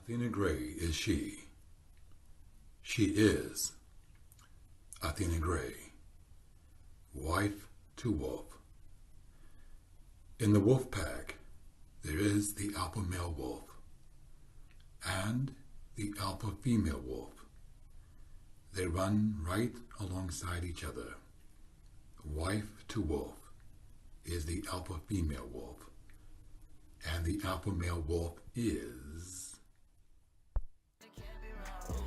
Athena Gray is she. She is Athena Gray, wife to wolf. In the wolf pack, there is the alpha male wolf and the alpha female wolf. They run right alongside each other. Wife to wolf is the alpha female wolf, and the alpha male wolf is...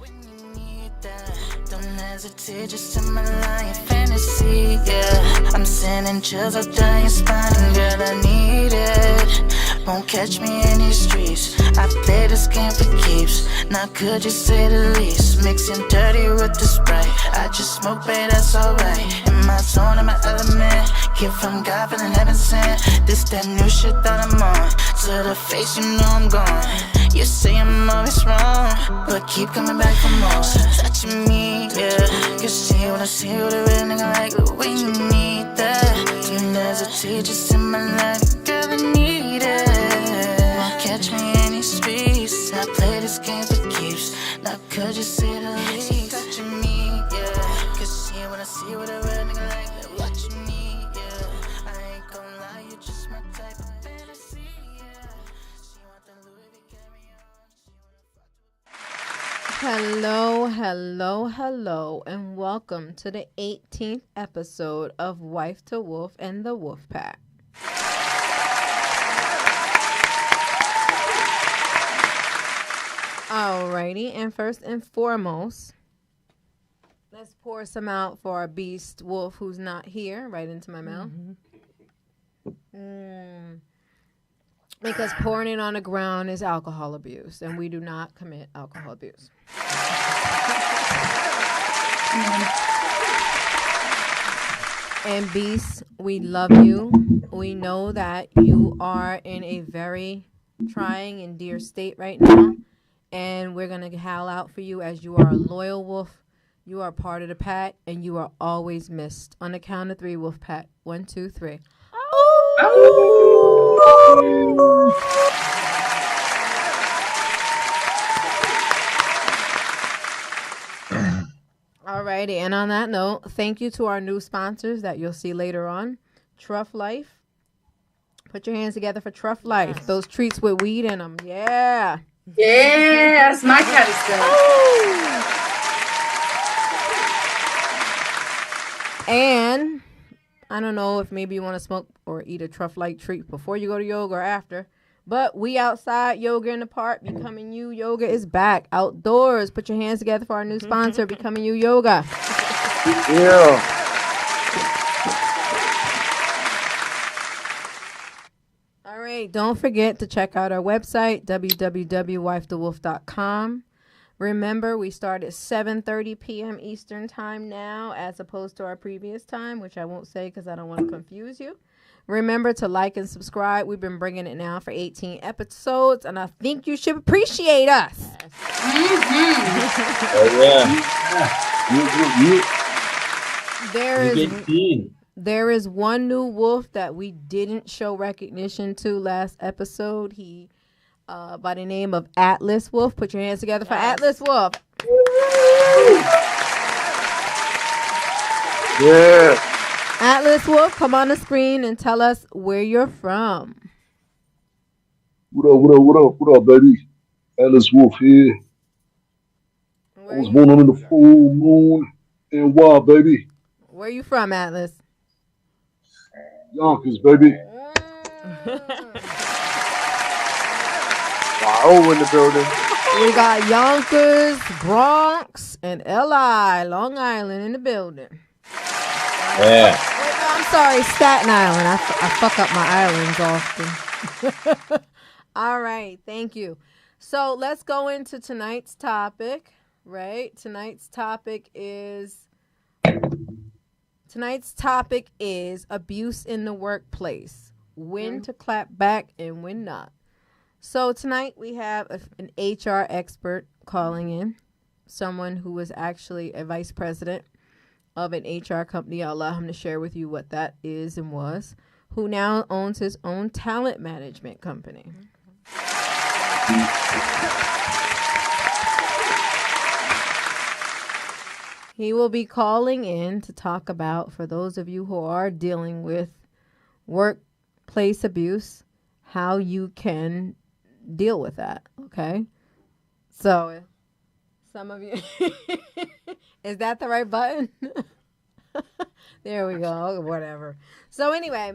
When you need that, don't hesitate, just send my line, fantasy, yeah. I'm sending chills up down your spine, and girl, I need it. Won't catch me in these streets. I play this game for keeps. Not could you say the least? Mixing dirty with the Sprite. I just smoke, babe, that's alright. In my zone, in my element. Gift from God, feeling heaven sent. This that new shit that I'm on. To the face, you know I'm gone. You say I'm always wrong, but keep coming back for more. Touching me, yeah. You see when I see you, the real nigga like the way you need that. Don't hesitate, just in my life, girl, I need it. Won't catch me in these streets. I play this game for keeps. Now could you see the least? Touching me, yeah. Cause see when I see you, the real nigga like that. Watching me, yeah. I ain't gon' lie, you just my type of fantasy, yeah. She want the Louis V carry on. Hello, and welcome to the 18th episode of Wife to Wolf and the Wolf Pack. Alrighty, and first and foremost, let's pour some out for our beast wolf who's not here, right into my mouth. Because pouring it on the ground is alcohol abuse, and we do not commit alcohol abuse. And Beast, we love you. We know that you are in a very trying and dear state right now, and we're going to howl out for you as you are a loyal wolf. You are part of the pack, and you are always missed. On the count of three, wolf pack. 1, 2, 3. Alrighty, and on that note, thank you to our new sponsors that you'll see later on. Truff Life. Put your hands together for Truff Life. Yes. Those treats with weed in them. Yeah. Yeah, that's my kind of stuff. And I don't know if maybe you want to smoke or eat a Truff-like treat before you go to yoga or after. But we outside, yoga in the park, Becoming You Yoga is back. Outdoors. Put your hands together for our new sponsor, Becoming You Yoga. Yeah. All right. Don't forget to check out our website, www.wifethewolf.com. Remember, we start at 7:30 p.m. Eastern time now, as opposed to our previous time, which I won't say because I don't want to confuse you. Remember to like and subscribe. We've been bringing it now for 18 episodes, and I think you should appreciate us. Oh, yeah. There is one new wolf that we didn't show recognition to last episode. He, by the name of Atlas Wolf. Put your hands together for Atlas Wolf. Yeah. Atlas Wolf, come on the screen and tell us where you're from. What up, baby? Atlas Wolf here. I was born under the full moon in NY, baby. Where you from, Atlas? Yonkers, baby. Wow, in the building. We got Yonkers, Bronx, and LI, Long Island in the building. Yeah. Wait, no, I'm sorry, Staten Island. I fuck up my islands often. All right, thank you. So let's go into tonight's topic, right? Tonight's topic is abuse in the workplace. When to clap back and when not. So tonight we have an HR expert calling in, someone who was actually a vice president of an HR company. I'll allow him to share with you what that is and was, who now owns his own talent management company. He will be calling in to talk about, for those of you who are dealing with workplace abuse, how you can deal with that. Okay. So, some of you, is that the right button? There we go. Whatever. So anyway,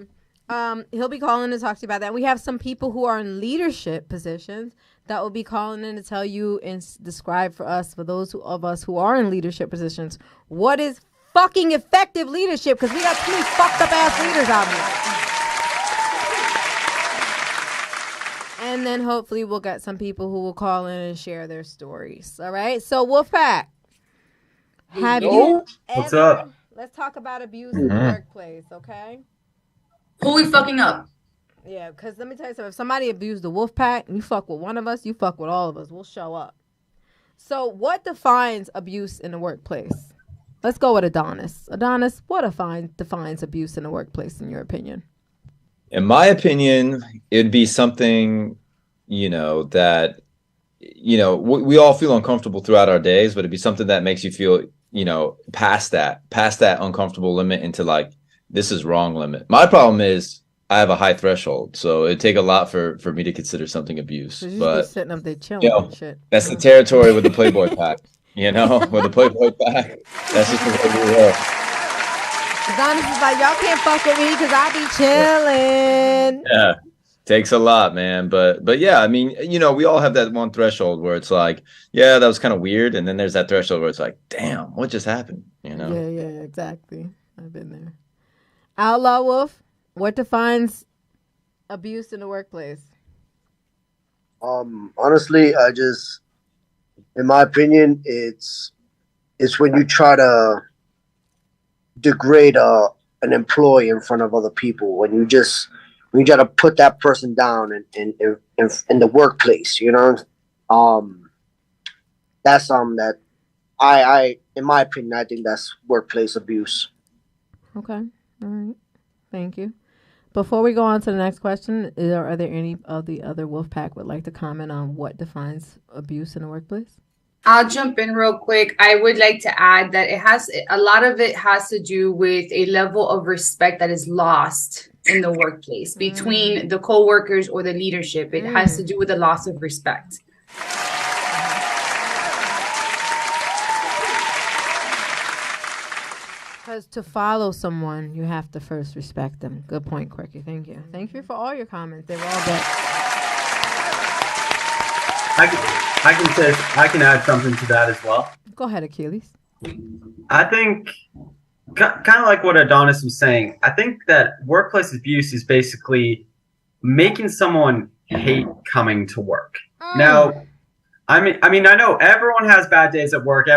he'll be calling to talk to you about that. We have some people who are in leadership positions that will be calling in to tell you and describe for us, for those of us who are in leadership positions, what is fucking effective leadership, because we got too many fucked up ass leaders out here. And then hopefully we'll get some people who will call in and share their stories. All right. So Wolfpack, have you ever, what's up? Let's talk about abuse in the workplace, okay? Who we fucking up? Yeah, because let me tell you something. If somebody abused the Wolfpack, you fuck with one of us, you fuck with all of us. We'll show up. So what defines abuse in the workplace? Let's go with Adonis. Adonis, what defines abuse in the workplace in your opinion? In my opinion, it'd be something, that, we all feel uncomfortable throughout our days, but it'd be something that makes you feel, past that uncomfortable limit into like, this is wrong limit. My problem is I have a high threshold, so it'd take a lot for me to consider something abuse. But sitting up there chilling and shit. That's the territory with the Playboy pack, with the Playboy pack. That's just the way we roll. Adonis is like, y'all can't fuck with me because I be chilling. Yeah. Takes a lot, man. But yeah, I mean, we all have that one threshold where it's like, yeah, that was kind of weird. And then there's that threshold where it's like, damn, what just happened? Yeah, exactly. I've been there. Outlaw Wolf, what defines abuse in the workplace? Honestly, in my opinion, it's when you try to degrade an employee in front of other people, when you try to put that person down in the workplace, that's that I in my opinion, I think that's workplace abuse. Okay. All right. Thank you. Before we go on to the next question, are there any of the other Wolfpack would like to comment on what defines abuse in the workplace? I'll jump in real quick. I would like to add that a lot of it has to do with a level of respect that is lost in the workplace between the co-workers or the leadership. It has to do with the loss of respect. Because to follow someone, you have to first respect them. Good point, Quirky. Thank you. Thank you for all your comments. They were all good. I can add something to that as well. Go ahead, Achilles. I think, kind of like what Adonis was saying, I think that workplace abuse is basically making someone hate coming to work. Now, I mean, I know everyone has bad days at work.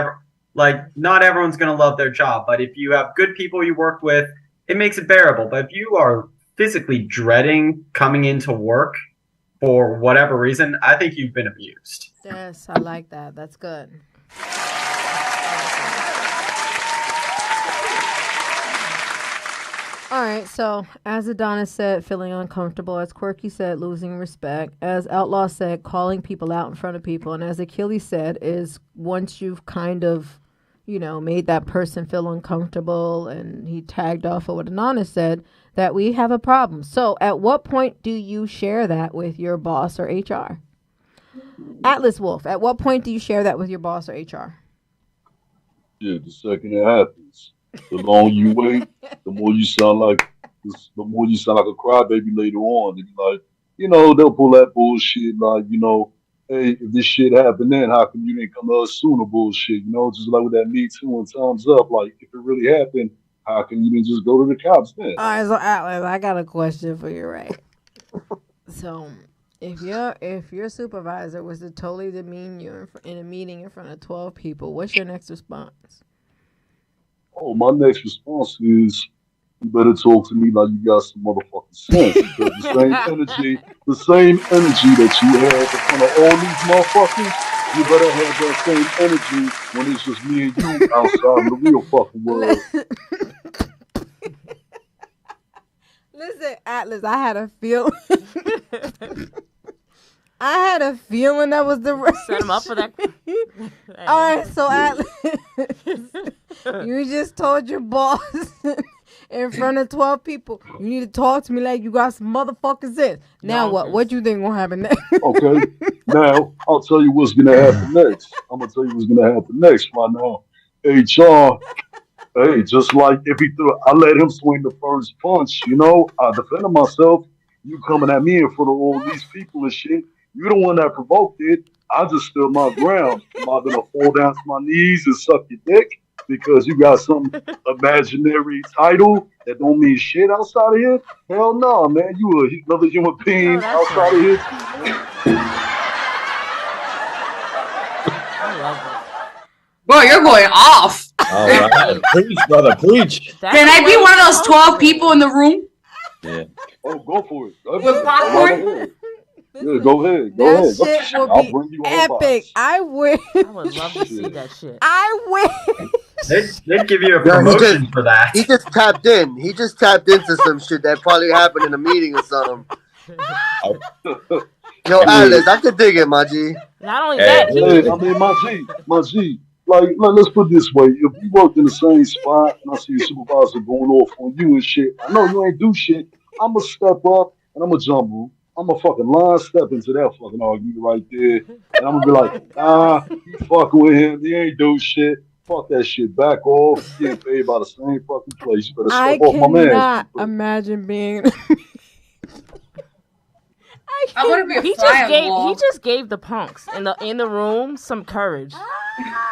Not everyone's going to love their job, but if you have good people you work with, it makes it bearable. But if you are physically dreading coming into work for whatever reason, I think you've been abused. Yes, I like that. That's good. All right, so as Adonis said, feeling uncomfortable. As Quirky said, losing respect. As Outlaw said, calling people out in front of people. And as Achilles said, is once you've kind of, made that person feel uncomfortable, and he tagged off of what Adonis said, that we have a problem. So at what point do you share that with your boss or HR? Atlas Wolf, at what point do you share that with your boss or HR? Yeah, the second it happens. The longer you wait, the more you sound like a crybaby later on. And they'll pull that bullshit like, hey, if this shit happened then, how come you didn't come to us sooner bullshit? Just like with that Me Too and Time's Up. Like, if it really happened, how come you didn't just go to the cops then? All right, so Atlas, I got a question for you, right? So, if your supervisor was to totally demean you in a meeting in front of 12 people, what's your next response? Oh, my next response is, you better talk to me like you got some motherfucking sense. Because the same energy that you have in front of all these motherfuckers, you better have that same energy when it's just me and you outside in the real fucking world. Listen, Atlas, I had a feeling. I I had a feeling that was the right. Set him up for that. All right, so Atlas, you just told your boss in front of 12 people, you need to talk to me like you got some motherfucking sense. Now what? What you think gonna happen next? Okay. Now I'll tell you what's gonna happen next. I'm gonna tell you what's gonna happen next. Right now, HR. Hey, just like if he threw, I let him swing the first punch. You know, I defended myself. You coming at me in front of all these people and shit. You the one that provoked it. I just stood my ground. Am I gonna fall down to my knees and suck your dick because you got some imaginary title that don't mean shit outside of here? Hell no, man. You another human being outside of here. I love it. Bro, you're going off. All right. Preach, brother, preach. Can I be one of those 12 people in the room? Yeah. Oh, go for it. Go With ahead. popcorn? Yeah, go ahead. Go That ahead. shit will I'll be bring you a whole epic. box. I wish. I would love to see that shit. I wish. They'd give you a Yeah, promotion for that. He just tapped in. He just tapped into some shit that probably happened in a meeting or something. Yo, Atlas, I could dig it, my G. Not only Hey, that, Hey, I mean, my G. Like, let's put it this way: if you worked in the same spot and I see your supervisor going off on you and shit, I know you ain't do shit. I'ma step up and I'ma jumble. I'ma fucking line step into that fucking argument right there, and I'ma be like, nah, you fucking with him. He ain't do shit. Fuck that shit. Back off. You getting paid by the same fucking place. You better I step off my man. cannot imagine being. I want to be a he fly on the wall. just gave the punks in the room some courage.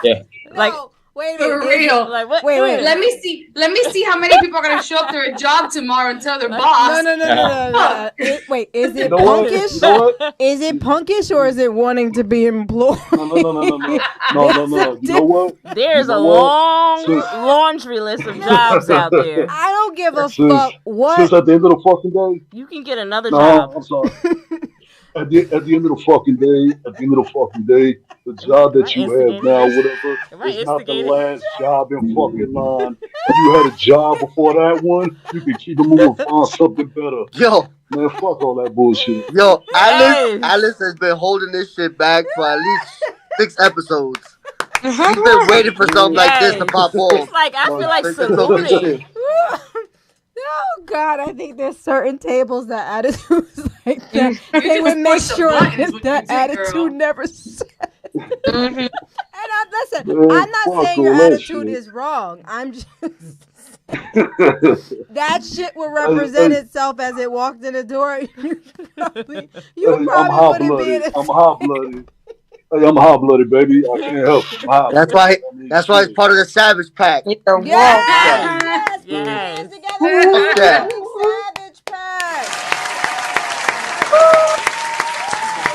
Yeah. Like, No, wait a For minute. real. like what? Wait. Let me see how many people are gonna show up to a job tomorrow and tell their boss. No. Wait, is it You know what? punkish? You know what? Is it punkish or is it wanting to be employed? No. You know what? There's You a know what? long laundry list of jobs out there. I don't give a Since- fuck what. Since at the end of the fucking day, You can get another no, job. I'm sorry. At the end of the fucking day, the job that you have now, whatever, Am I is not the instigating? last job in fucking line. If you had a job before that one, you can keep it moving, find something better. Yo, Man, fuck all that bullshit. yo, Yes. Alice has been holding this shit back for at least 6 episodes. He's been waiting for something like this to Yes. pop off. It's like I feel like Since it's open saluting. shit. Oh God, I think there's certain tables that attitudes like that. You They just would make push the sure buttons when that you do, attitude girl. never set. And listen, Man, I'm not fuck saying your all that attitude shit. is wrong. I'm just that shit will represent itself as it walked in the door. You probably wouldn't be in I'm hot-blooded. Hey, I'm hot-blooded, baby. I can't help it. I'm hot-blooded. That's why he's part of the Savage Pack. Yes, Yes. put your hands together. Fuck that. Savage Pack.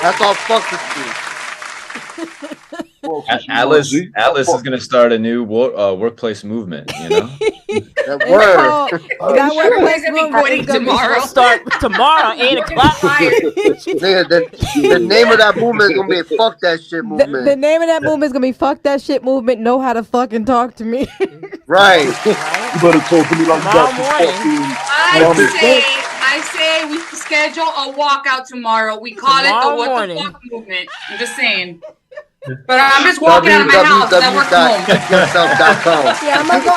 That's all fuck with you. Well, since you Atlas know, G, Atlas is fuck. going to start a new workplace movement, you know? That It's word. called, that Sure, workplace we're gonna be movement quitting is gonna be tomorrow. Start tomorrow, 8 o'clock. Nigga, the name of that movement is gonna be Fuck That Shit The movement. name of that movement is gonna be "Fuck That Shit Movement." Know how to fucking talk to me. Right. You better talk to me like you got some Tomorrow morning. fucking... I say we schedule a walkout tomorrow. We call it Tomorrow the What morning. the Fuck movement. I'm just saying. But I'm just walking out of my house because I work from home. www.yourself.com. Yeah, I'm gonna be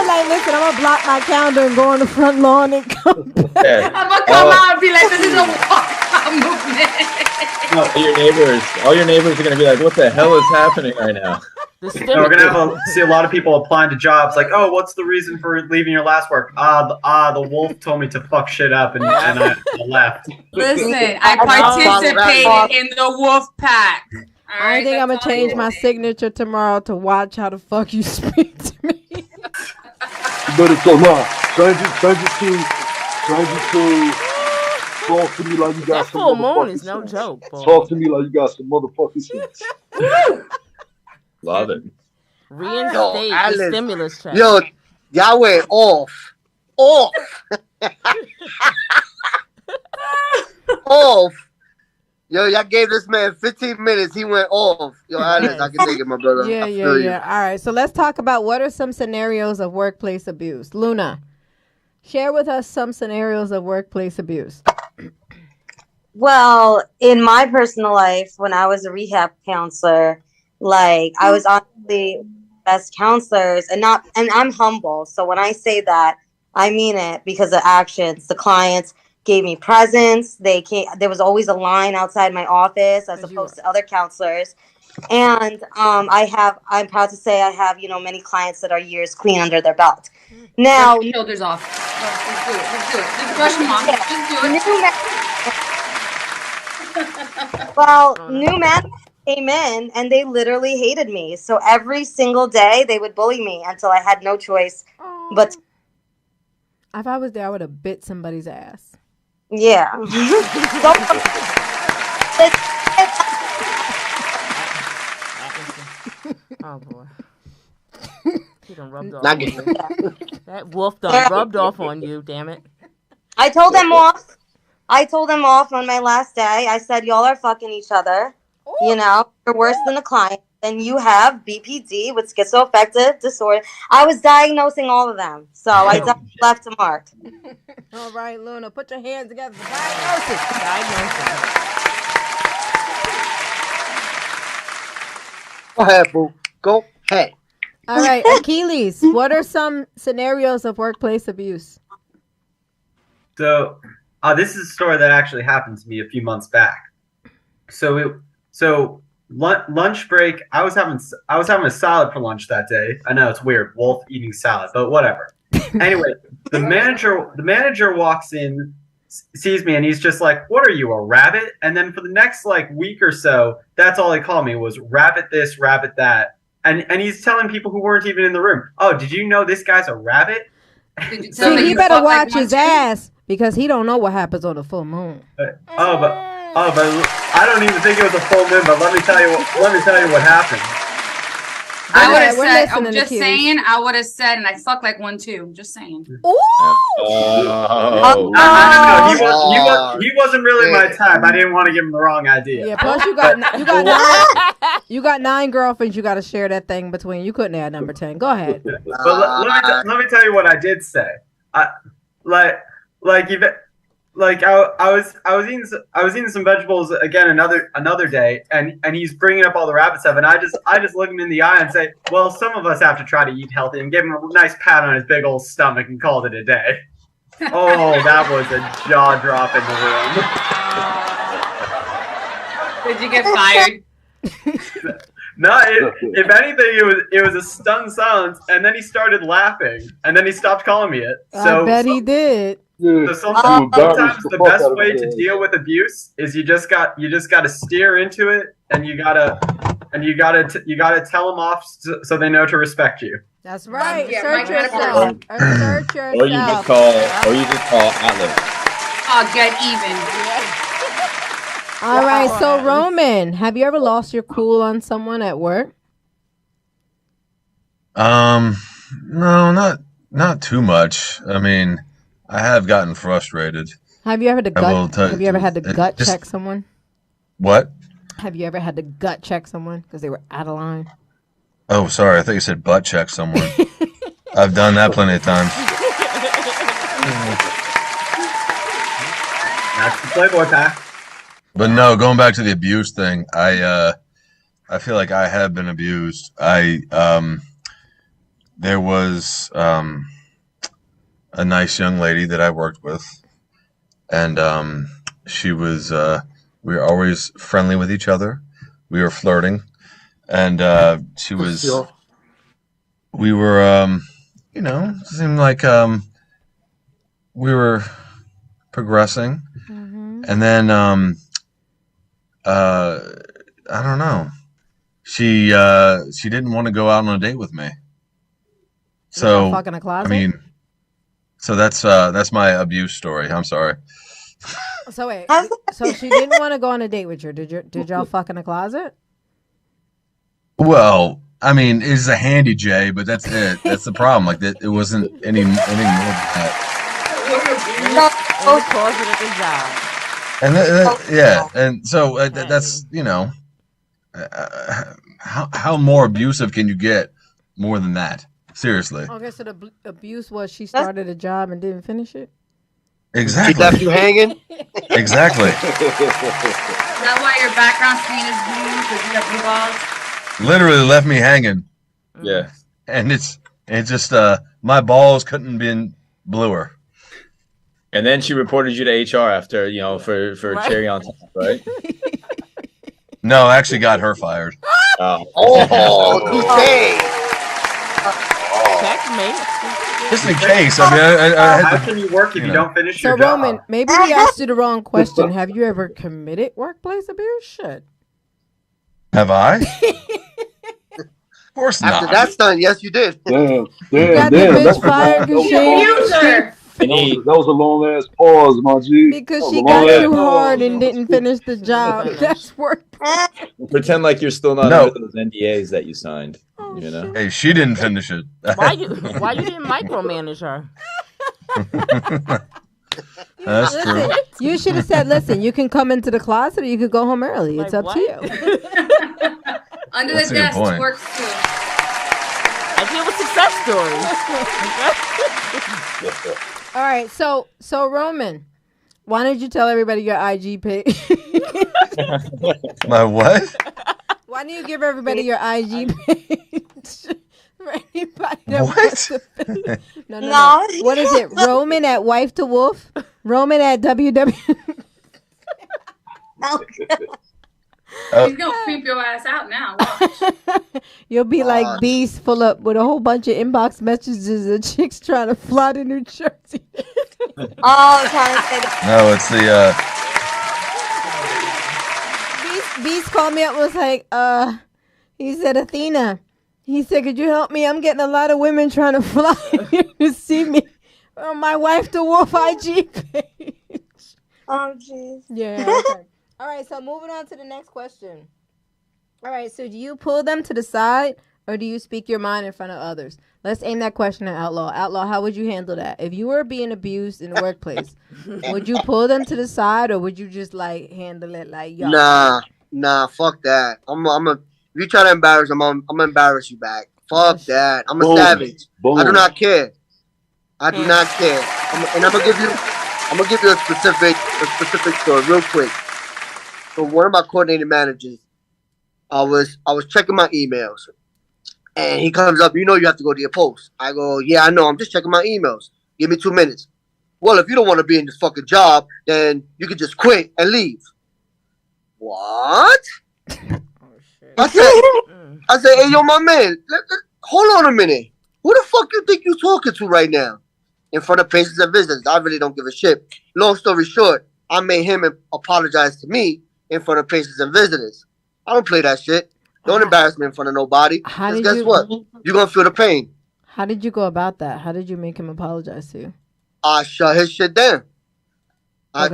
like, listen, I'm gonna block my calendar and go on the front lawn and come back. Yeah. I'm gonna come out and be like, this is a walkout movement. All your neighbors are going to be like, what the hell is happening right now? No, we're gonna see a lot of people applying to jobs. Like, oh, what's the reason for leaving your last work? The wolf told me to fuck shit up, and I left. Listen, I participated in the wolf pack. All I right, think I'm gonna that's all change I my say. signature tomorrow to watch how the fuck you speak to me. You better talk now. Change it to talk to me like you got That some full moon motherfucking is no sense. joke, boy. Talk to me like you got some motherfucking sense. Love it. Reinstate Yo, the Alice. stimulus check. Yo, Yahweh off. Off. Off. Yo, y'all gave this man 15 minutes. He went off. Yo, Alice, I can take it, my brother. I Yeah. feel you. All right, so let's talk about what are some scenarios of workplace abuse. Luna, share with us some scenarios of workplace abuse. Well, in my personal life, when I was a rehab counselor, like I was honestly best counselors, and I'm humble. So when I say that, I mean it because of actions. The clients gave me presents. They came. There was always a line outside my office, as opposed to other counselors. And I'm proud to say I have, many clients that are years clean under their belt. Now, Brush your shoulders off. Let's do it. Let's do it. Just brush them off. Just do it. Well, new management came in and they literally hated me. So every single day they would bully me until I had no choice but. If I was there, I would have bit somebody's ass. Yeah. Oh boy. He done rubbed off on you. That wolf done rubbed off on you, damn it. I told them off. On my last day. I said, y'all are fucking each other. You're worse than the client. And you have BPD with schizoaffective disorder. I was diagnosing all of them. So I left a mark. All right, Luna, put your hands together for diagnosis. Go ahead, boo. Go ahead. All right, Achilles, what are some scenarios of workplace abuse? So, this is a story that actually happened to me a few months back. So lunch break. I was having a salad for lunch that day. I know it's weird, wolf eating salad, but whatever. Anyway, the manager walks in, sees me, and he's just like, "What are you, a rabbit?" And then for the next week or so, that's all he called me was rabbit this, rabbit that. And he's telling people who weren't even in the room, "Oh, did you know this guy's a rabbit?" See, he better watch his ass because he don't know what happens on the full moon. But I don't even think it was a full moon. But let me tell you what happened. I would have said, I'm just saying, I would have said, and I fuck like one too. Just saying. Ooh. No, he wasn't really my type. I didn't want to give him the wrong idea. Yeah, plus you got 9 girlfriends you got to share that thing between. You couldn't add number 10. Go ahead. But let me tell you what I did say. I was eating some vegetables again another day, and he's bringing up all the rabbit stuff, and I just look him in the eye and say, well, some of us have to try to eat healthy, and give him a nice pat on his big old stomach and called it a day. Oh, that was a jaw drop in the room. Did you get fired? No, if anything, it was a stunned silence, and then he started laughing, and then he stopped calling me it. So I bet he did. So sometimes the best way to deal with abuse is you just got to steer into it, and you gotta tell them off so they know to respect you. That's right. Search yourself. Search yourself. Or you just call Atlas. Oh, get even. All right. So Roman, have you ever lost your cool on someone at work? No, not too much. I mean, I have gotten frustrated. Have you ever had to gut check someone? What? Have you ever had to gut check someone because they were out of line? Oh, sorry. I thought you said butt check someone. I've done that plenty of times. That's the Playboy pack. But no, going back to the abuse thing, I feel like I have been abused. There was a nice young lady that I worked with, and she was we were always friendly with each other. We were flirting, and she was we were seemed like we were progressing, and then I don't know, she didn't want to go out on a date with me. So fuck in a closet? I mean, so that's my abuse story. I'm sorry. So wait, so she didn't want to go on a date with you. Did y'all fuck in a closet? Well, I mean, it's a handy J, but that's it. That's the problem. Like that, it wasn't any more than that. And and so that's how more abusive can you get more than that? Seriously. Okay, so the abuse was she started a job and didn't finish it? Exactly. She left you hanging? Exactly. Is that why your background screen is blue? Because you have blue balls? Literally left me hanging, Yeah. and it's just my balls couldn't have been bluer. And then she reported you to HR after, for Right. cherry on top, right? No, I actually got her fired. Oh, touche. Checkmate. Just in case. I mean, I How had can you work if you don't finish So your job? Roman, maybe we asked you the wrong question. Have you ever committed workplace abuse? Shit. Have I? Of course After not. that's done, yes, you did. Damn, Got the damn. bitch fired because User. That was a long ass pause, my G. because That was she a got long-ass too hard pause. and didn't finish the job. finish. That's work. Pretend like you're still not No. under those NDAs that you signed. You know? Hey, she didn't finish it. Why you didn't micromanage her? That's true. Listen, you should have said, "Listen, you can come into the closet or you could go home early. It's Like up to what? you." Under That's the a good desk point. works too. I deal with success stories. All right, so Roman, why don't you tell everybody your IG page? My what? Why don't you give everybody your IG page? For anybody that What? wants to no. No. What is it? Roman at Wife to Wolf? Roman at WW. He's gonna creep your ass out now. Watch. You'll be like Beast, full up with a whole bunch of inbox messages of chicks trying to fly to New Jersey. Oh, I'm trying to say that. No, it's the Beast called me up and was like, he said, Athena, he said, could you help me? I'm getting a lot of women trying to fly here to see me on my Wife to Wolf IG page. Oh, jeez. Yeah. Okay. All right, so moving on to the next question. All right, so do you pull them to the side or do you speak your mind in front of others? Let's aim that question at Outlaw. Outlaw, how would you handle that? If you were being abused in the workplace, would you pull them to the side or would you just like handle it like, yo? Nah, fuck that. If you try to embarrass them, I'm gonna embarrass you back. Fuck that. I'm a savage. Boom. I do not care. I do not care. I'm gonna give you a specific story real quick. So one of my coordinating managers, I was checking my emails, and he comes up. You have to go to your post. I go, yeah, I know. I'm just checking my emails. Give me 2 minutes. Well, if you don't want to be in this fucking job, then you can just quit and leave. What? I said, hey, yo, my man, hold on a minute. Who the fuck you think you talking to right now? In front of patients and visitors. I really don't give a shit. Long story short, I made him apologize to me in front of patients and visitors. I don't play that shit. Don't embarrass me in front of nobody. Because guess what? You're going to feel the pain. How did you go about that? How did you make him apologize to you? I shut his shit down. But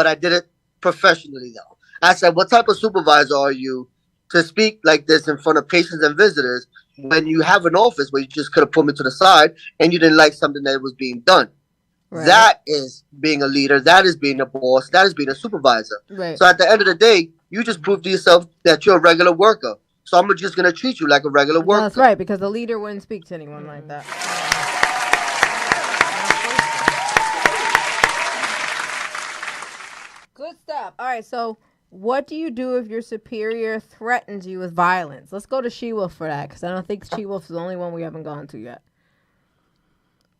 I did it professionally, though. I said, what type of supervisor are you to speak like this in front of patients and visitors when you have an office where you just could have put me to the side and you didn't like something that was being done? Right. That is being a leader. That is being a boss. That is being a supervisor. Right. So at the end of the day, you just prove to yourself that you're a regular worker. So I'm just going to treat you like a regular worker. That's right, because the leader wouldn't speak to anyone like that. Good stuff. All right, so what do you do if your superior threatens you with violence? Let's go to She-Wolf for that, because I don't think She-Wolf is the only one we haven't gone to yet.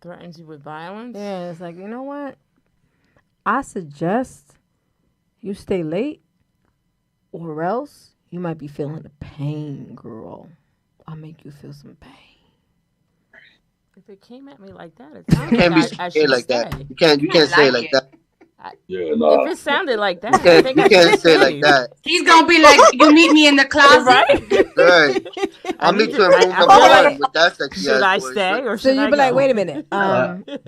Threatens you with violence? Yeah, it's like, you know what? I suggest you stay late or else you might be feeling the pain, girl. I'll make you feel some pain. If it came at me like that, it sounds you can't like I say should like stay. that. You can't say it like that. Yeah, nah. If it sounded like that, you can't say like that. He's gonna be like, "You meet me in the closet." Right. I'll meet you in room number one with that sexy Should I ass voice. stay or So should you'd I be like, go? wait a minute.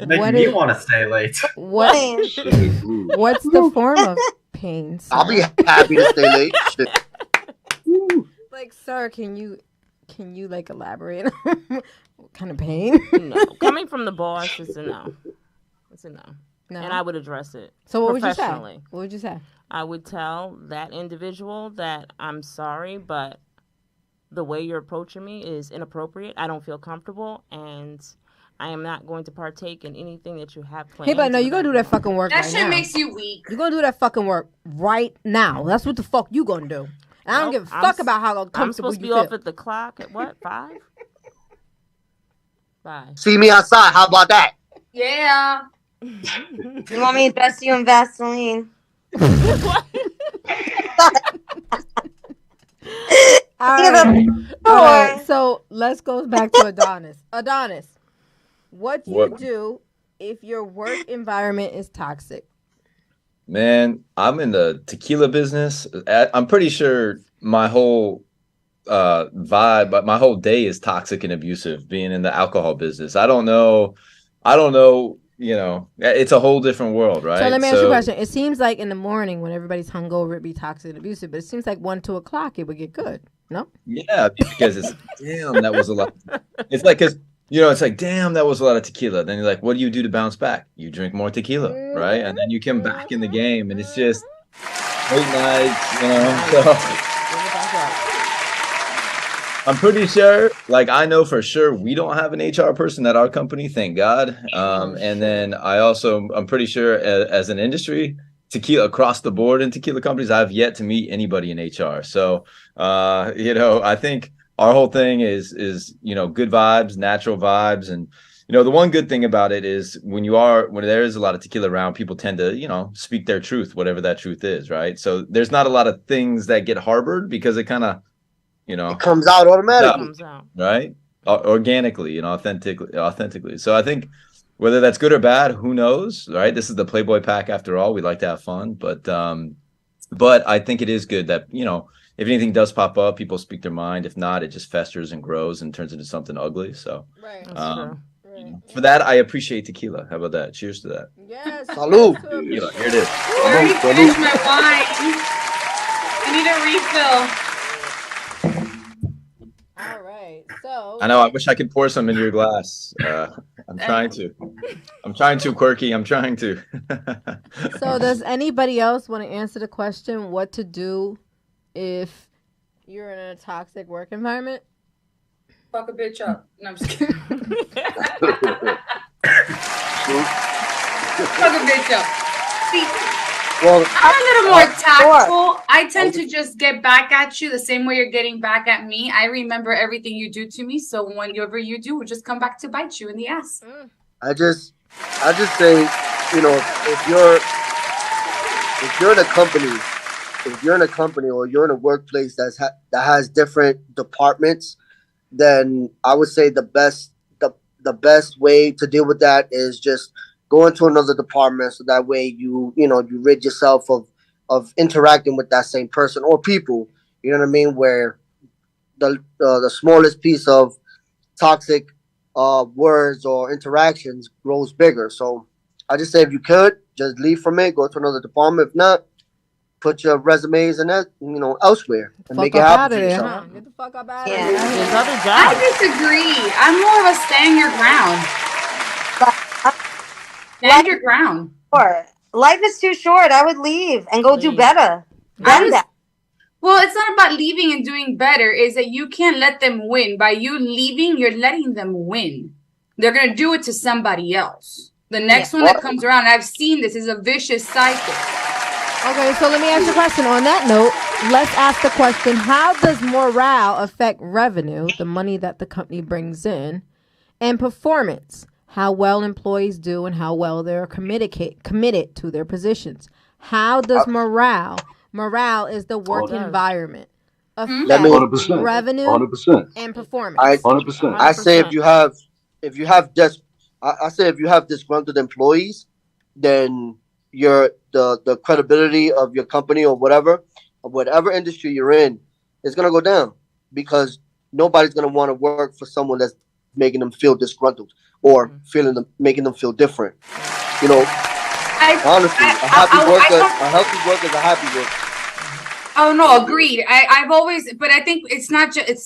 Making me want to stay late. What's the form of pain? Sir? I'll be happy to stay late. Shit. Like, sir, can you like elaborate? What kind of pain? No. Coming from the boss, it's a no. It's a no. No. And I would address it. So what would you say? professionally. What would you say? I would tell that individual that I'm sorry, but the way you're approaching me is inappropriate. I don't feel comfortable, and I am not going to partake in anything that you have planned. Hey, but no, you're gonna do that fucking work That right shit now. makes you weak. You're gonna do that fucking work right now. That's what the fuck you gonna do. And I don't give a fuck about how I'm comfortable supposed to be you off feel. at the clock at what? 5? 5. See me outside. How about that? Yeah. You want me to dress you in Vaseline? All right, so let's go back to Adonis. Adonis, what do you do if your work environment is toxic? Man, I'm in the tequila business. I'm pretty sure my whole vibe, but my whole day is toxic and abusive being in the alcohol business. I don't know, it's a whole different world, right? So let me ask you a question. It seems like in the morning when everybody's hungover, it'd be toxic and abusive, but it seems like 1, 2 o'clock, it would get good. No? Yeah, because it's damn, that was a lot. It's like, because it's like, damn, that was a lot of tequila. Then you're like, what do you do to bounce back? You drink more tequila, right? And then you come back in the game, and it's just late nights, So I'm pretty sure, like, I know for sure we don't have an HR person at our company, thank God. And then I'm pretty sure as an industry, tequila across the board in tequila companies, I've yet to meet anybody in HR. So, I think our whole thing is good vibes, natural vibes. And, the one good thing about it is when there is a lot of tequila around, people tend to, speak their truth, whatever that truth is, right? So there's not a lot of things that get harbored because it kind of, it comes out automatically, right? Organically, authentically. So I think whether that's good or bad, who knows, right? This is the Playboy Pack after all. We like to have fun, but I think it is good that, if anything does pop up, people speak their mind. If not, it just festers and grows and turns into something ugly. So for that, I appreciate tequila. How about that? Cheers to that. Yes. Salud. Tequila. Here it is. I already finished my wine. I need a refill. All right, so I know. I wish I could pour some in your glass. I'm trying to. Quirky. I'm trying to. So does anybody else want to answer the question what to do if you're in a toxic work environment? Fuck a bitch up. No, I'm just kidding. Fuck a bitch up. See, well, I'm a little more tactful. I tend to just get back at you the same way you're getting back at me. I remember everything you do to me, so whenever you do, we'll just come back to bite you in the ass. I just say, if you're in a company or you're in a workplace that has different departments, then I would say the best way to deal with that is just go into another department, so that way you rid yourself of interacting with that same person or people. You know what I mean? Where the smallest piece of toxic words or interactions grows bigger. So I just say, if you could, just leave from it, go to another department. If not, put your resumes in that, elsewhere and make it happen for yourself. Get the fuck up out of Yeah. there. There's other jobs. I disagree. I'm more of a stand your ground. Stand your ground. Sure. Life is too short. I would leave and go do better than that. Well, it's not about leaving and doing better. Is that you can't let them win. By you leaving, you're letting them win. They're going to do it to somebody else. The next one that comes around, I've seen this, is a vicious cycle. Okay, so let me ask you a question. On that note, let's ask the question, how does morale affect revenue, the money that the company brings in, and performance, how well employees do and how well they're committed to their positions? How does morale is the work environment, affect 100%, revenue 100%. and performance? 100%. I say if you have disgruntled employees, then the credibility of your company or whatever industry you're in is gonna go down, because nobody's gonna want to work for someone that's making them feel disgruntled or making them feel different. Honestly, a healthy worker is a happy worker. Oh no, agreed. I've always, but I think it's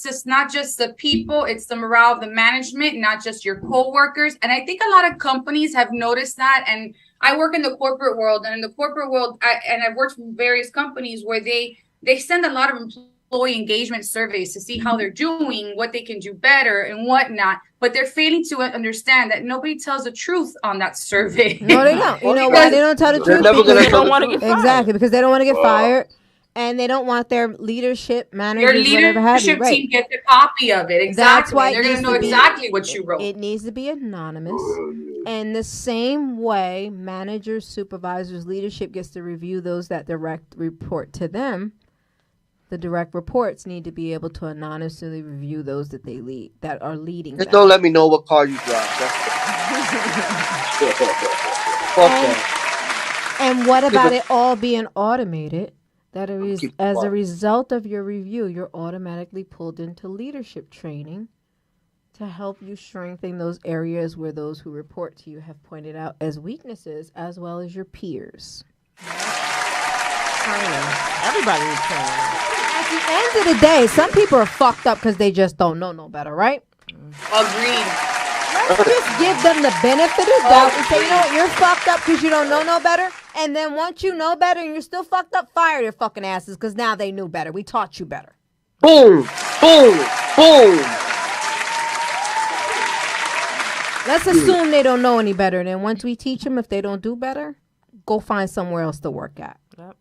just not just the people, it's the morale of the management, not just your co-workers. And I think a lot of companies have noticed that. And I work in the corporate world, and in the corporate world, I've worked for various companies where they send a lot of employee engagement surveys to see how they're doing, what they can do better, and whatnot. But they're failing to understand that nobody tells the truth on that survey. No, they don't. You know why they don't tell the truth? never Because gonna They don't want to get fired. exactly, because they don't want to get fired, and they don't want their leadership managers, Your whatever have you. leadership Right. team gets a copy of it. Exactly. That's why they're it going to needs know to be- exactly what you wrote. It needs to be anonymous. And the same way, managers, supervisors, leadership gets to review those that direct report to them. The direct reports need to be able to anonymously review those that they lead, that are leading Just them. don't let me know what car you drive. Fuck that. And what about it all being automated? That Keep as a quiet. result of your review, you're automatically pulled into leadership training to help you strengthen those areas where those who report to you have pointed out as weaknesses, as well as your peers. Training. Everybody needs training. At the end of the day, some people are fucked up because they just don't know no better, right? Agreed. Let's just give them the benefit of the doubt and say, you know what, you're fucked up because you don't know no better. And then once you know better and you're still fucked up, fire their fucking asses because now they knew better. We taught you better. Boom, boom, boom. Let's assume they don't know any better. And then once we teach them, if they don't do better, go find somewhere else to work at. Yep.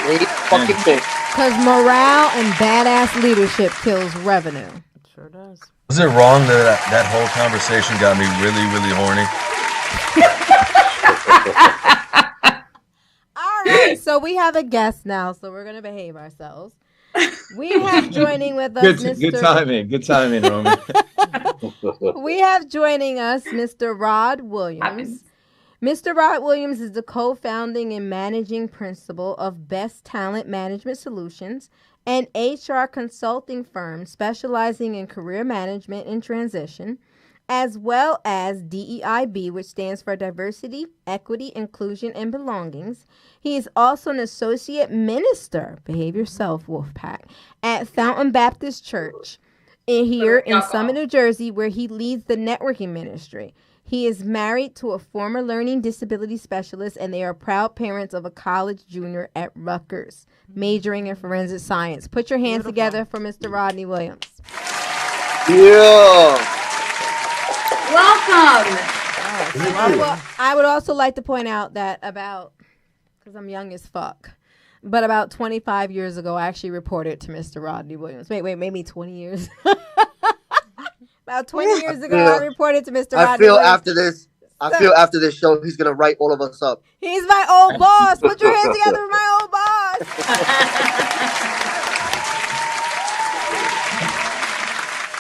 They fucking think. Because morale and badass leadership kills revenue. It sure does. Was it wrong that that whole conversation got me really, really horny? All right, so we have a guest now, so we're going to behave ourselves. We have joining with us Good timing. Good timing, Roman. We have joining us Mr. Rod Williams. Mr. Rod Williams is the co-founding and managing principal of Best Talent Management Solutions, an HR consulting firm specializing in career management and transition, as well as DEIB, which stands for Diversity, Equity, Inclusion, and Belongings. He is also an associate minister, behave yourself, Wolfpack, at Fountain Baptist Church here in Summit, New Jersey, where he leads the networking ministry. He is married to a former learning disability specialist, and they are proud parents of a college junior at Rutgers, majoring in forensic science. Put your hands together for Mr. Rodney Williams. Yeah. Welcome. I would also like to point out that because I'm young as fuck, but about 25 years ago, I actually reported to Mr. Rodney Williams. Wait, maybe 20 years. About 20 years ago, I reported to Mr. Rodney I feel Williams. after this show, he's gonna write all of us up. He's my old boss. Put your hands together for my old boss.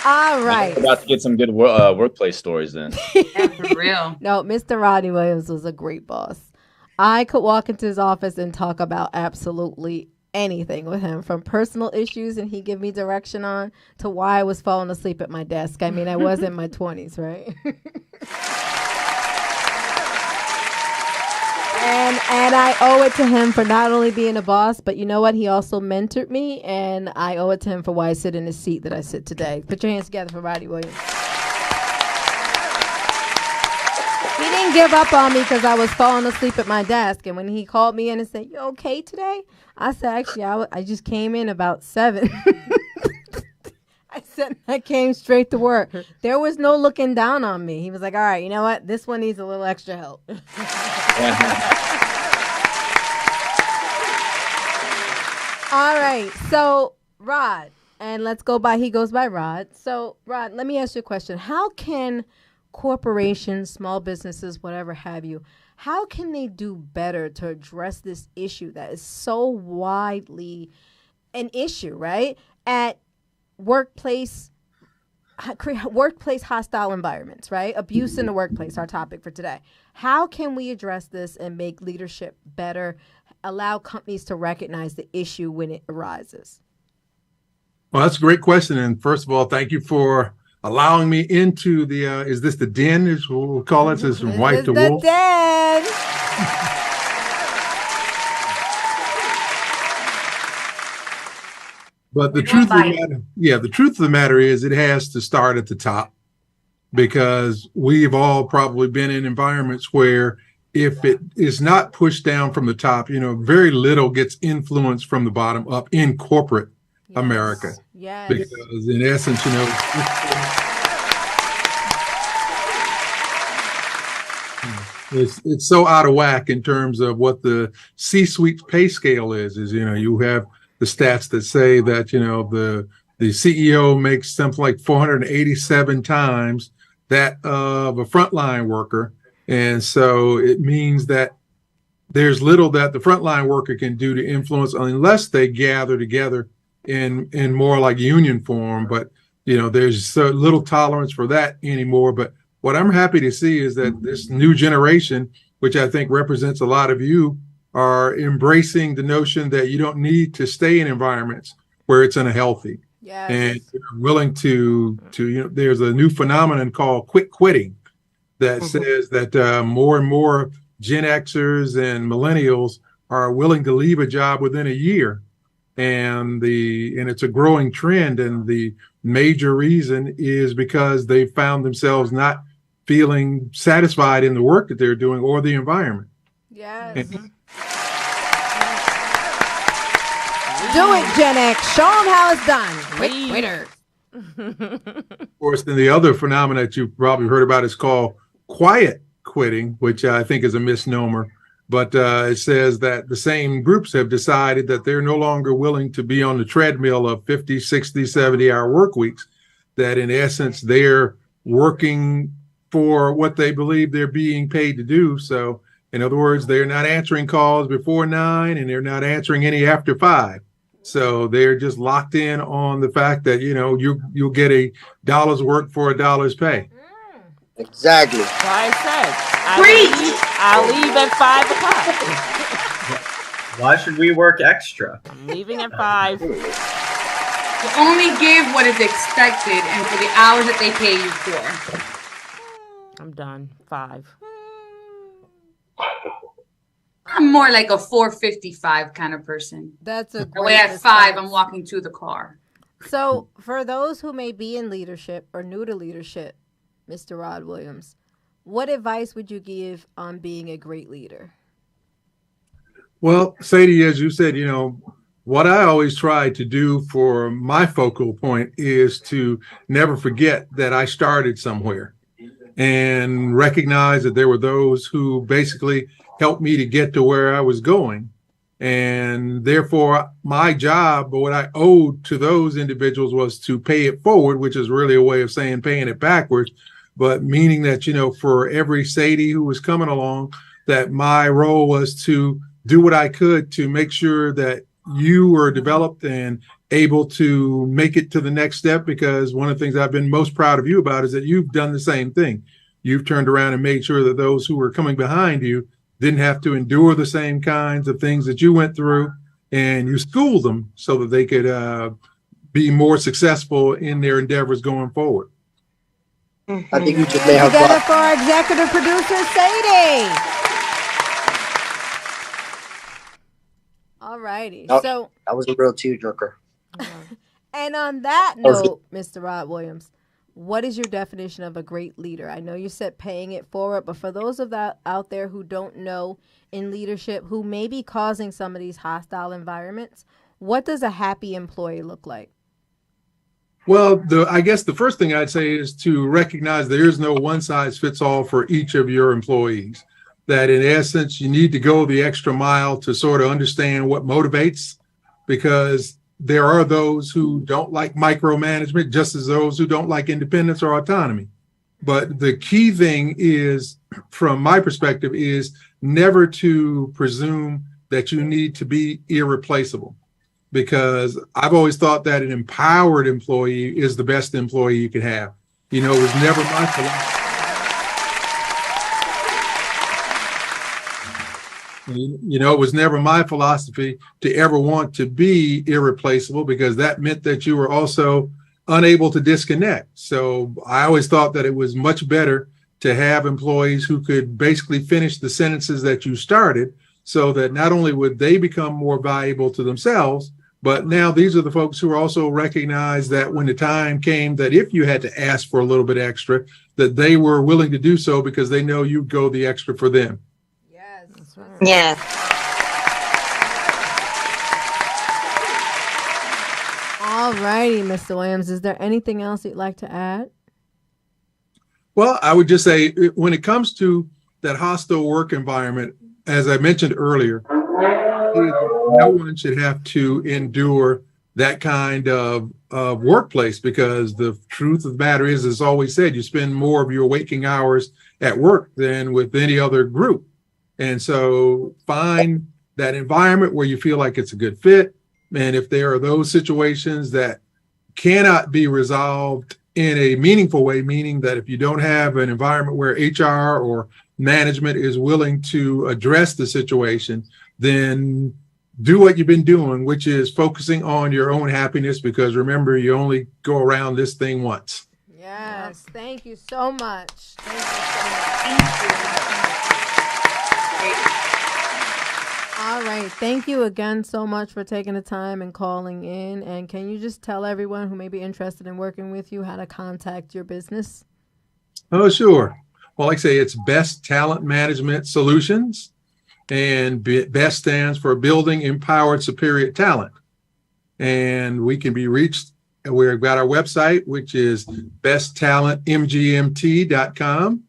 All right. About to get some good workplace stories then. Yeah, for real. No, Mr. Rodney Williams was a great boss. I could walk into his office and talk about absolutely anything with him, from personal issues and he give me direction on to why I was falling asleep at my desk. I mean, I was in my 20s, right? And I owe it to him for not only being a boss, but you know what? He also mentored me, and I owe it to him for why I sit in the seat that I sit today. Put your hands together for Rodney Williams. He didn't give up on me because I was falling asleep at my desk. And when he called me in and said, "You okay today?" I said, "Actually, I just came in about 7." I said, I came straight to work. There was no looking down on me. He was like, "All right, you know what? This one needs a little extra help." All right. So, Rod, and let's go by, he goes by Rod. So, Rod, let me ask you a question. How can corporations, small businesses, whatever have you, how can they do better to address this issue that is so widely an issue, right? At workplace hostile environments, right? Abuse in the workplace, our topic for today. How can we address this and make leadership better, allow companies to recognize the issue when it arises? Well, that's a great question. And first of all, thank you for allowing me into the, is this the den, is what we'll call it? This is Wife to Wolf. The den. But the truth of the matter, the truth of the matter is it has to start at the top, because we've all probably been in environments where if it is not pushed down from the top, very little gets influenced from the bottom up in corporate America. Yes. Because in essence, it's so out of whack in terms of what the C-suite pay scale is. You have the stats that say that, the CEO makes something like 487 times that of a frontline worker. And so it means that there's little that the frontline worker can do to influence unless they gather together in more like union form. But, there's so little tolerance for that anymore. But what I'm happy to see is that this new generation, which I think represents a lot of you, are embracing the notion that you don't need to stay in environments where it's unhealthy. Yes. And you're willing to there's a new phenomenon called quick quitting that says that more and more Gen Xers and millennials are willing to leave a job within a year. And it's a growing trend. And the major reason is because they found themselves not feeling satisfied in the work that they're doing or the environment. Yes. Do it, Gen X. Show them how it's done. Quick quitters. Of course, then the other phenomenon that you've probably heard about is called quiet quitting, which I think is a misnomer. But it says that the same groups have decided that they're no longer willing to be on the treadmill of 50, 60, 70-hour work weeks, that in essence, they're working for what they believe they're being paid to do. So in other words, they're not answering calls before 9 and they're not answering any after 5. So they're just locked in on the fact that, you'll get a dollar's work for a dollar's pay. Exactly. Why I said I'll leave at 5 o'clock. Why should we work extra? I'm leaving at 5. You only give what is expected and for the hours that they pay you for. I'm done. 5. I'm more like a 4:55 kind of person. That's a great way at 5, I'm walking to the car. So for those who may be in leadership or new to leadership, Mr. Rod Williams, what advice would you give on being a great leader? Well, Sadie, as you said, what I always try to do for my focal point is to never forget that I started somewhere and recognize that there were those who basically helped me to get to where I was going. And therefore, my job, or what I owed to those individuals, was to pay it forward, which is really a way of saying paying it backwards. But meaning that, for every Sadie who was coming along, that my role was to do what I could to make sure that you were developed and able to make it to the next step. Because one of the things I've been most proud of you about is that you've done the same thing. You've turned around and made sure that those who were coming behind you didn't have to endure the same kinds of things that you went through, and you schooled them so that they could be more successful in their endeavors going forward. I think you just may have together for our executive producer, Sadie. All righty. So that was a real tearjerker. And on that note, Mr. Rod Williams, what is your definition of a great leader? I know you said paying it forward, but for those of that out there who don't know in leadership, who may be causing some of these hostile environments, what does a happy employee look like? Well, I guess the first thing I'd say is to recognize there is no one size fits all for each of your employees. That in essence, you need to go the extra mile to sort of understand what motivates, because there are those who don't like micromanagement, just as those who don't like independence or autonomy. But the key thing is, from my perspective, is never to presume that you need to be irreplaceable. Because I've always thought that an empowered employee is the best employee you can have. It was never my philosophy. It was never my philosophy to ever want to be irreplaceable, because that meant that you were also unable to disconnect. So I always thought that it was much better to have employees who could basically finish the sentences that you started, so that not only would they become more valuable to themselves, but now these are the folks who also recognize that when the time came that if you had to ask for a little bit extra, that they were willing to do so because they know you'd go the extra for them. Yeah. All righty, Mr. Williams. Is there anything else you'd like to add? Well, I would just say when it comes to that hostile work environment, as I mentioned earlier, no one should have to endure that kind of workplace, because the truth of the matter is, as always said, you spend more of your waking hours at work than with any other group. And so find that environment where you feel like it's a good fit. And if there are those situations that cannot be resolved in a meaningful way, meaning that if you don't have an environment where HR or management is willing to address the situation, then do what you've been doing, which is focusing on your own happiness, because remember, you only go around this thing once. Yes, thank you so much. Thank you so much. All right, thank you again so much for taking the time and calling in. And can you just tell everyone who may be interested in working with you how to contact your business? Oh, sure. Well, like I say, it's Best Talent Management Solutions, and BEST stands for Building Empowered Superior Talent. And we can be reached. We've got our website, which is besttalentmgmt.com.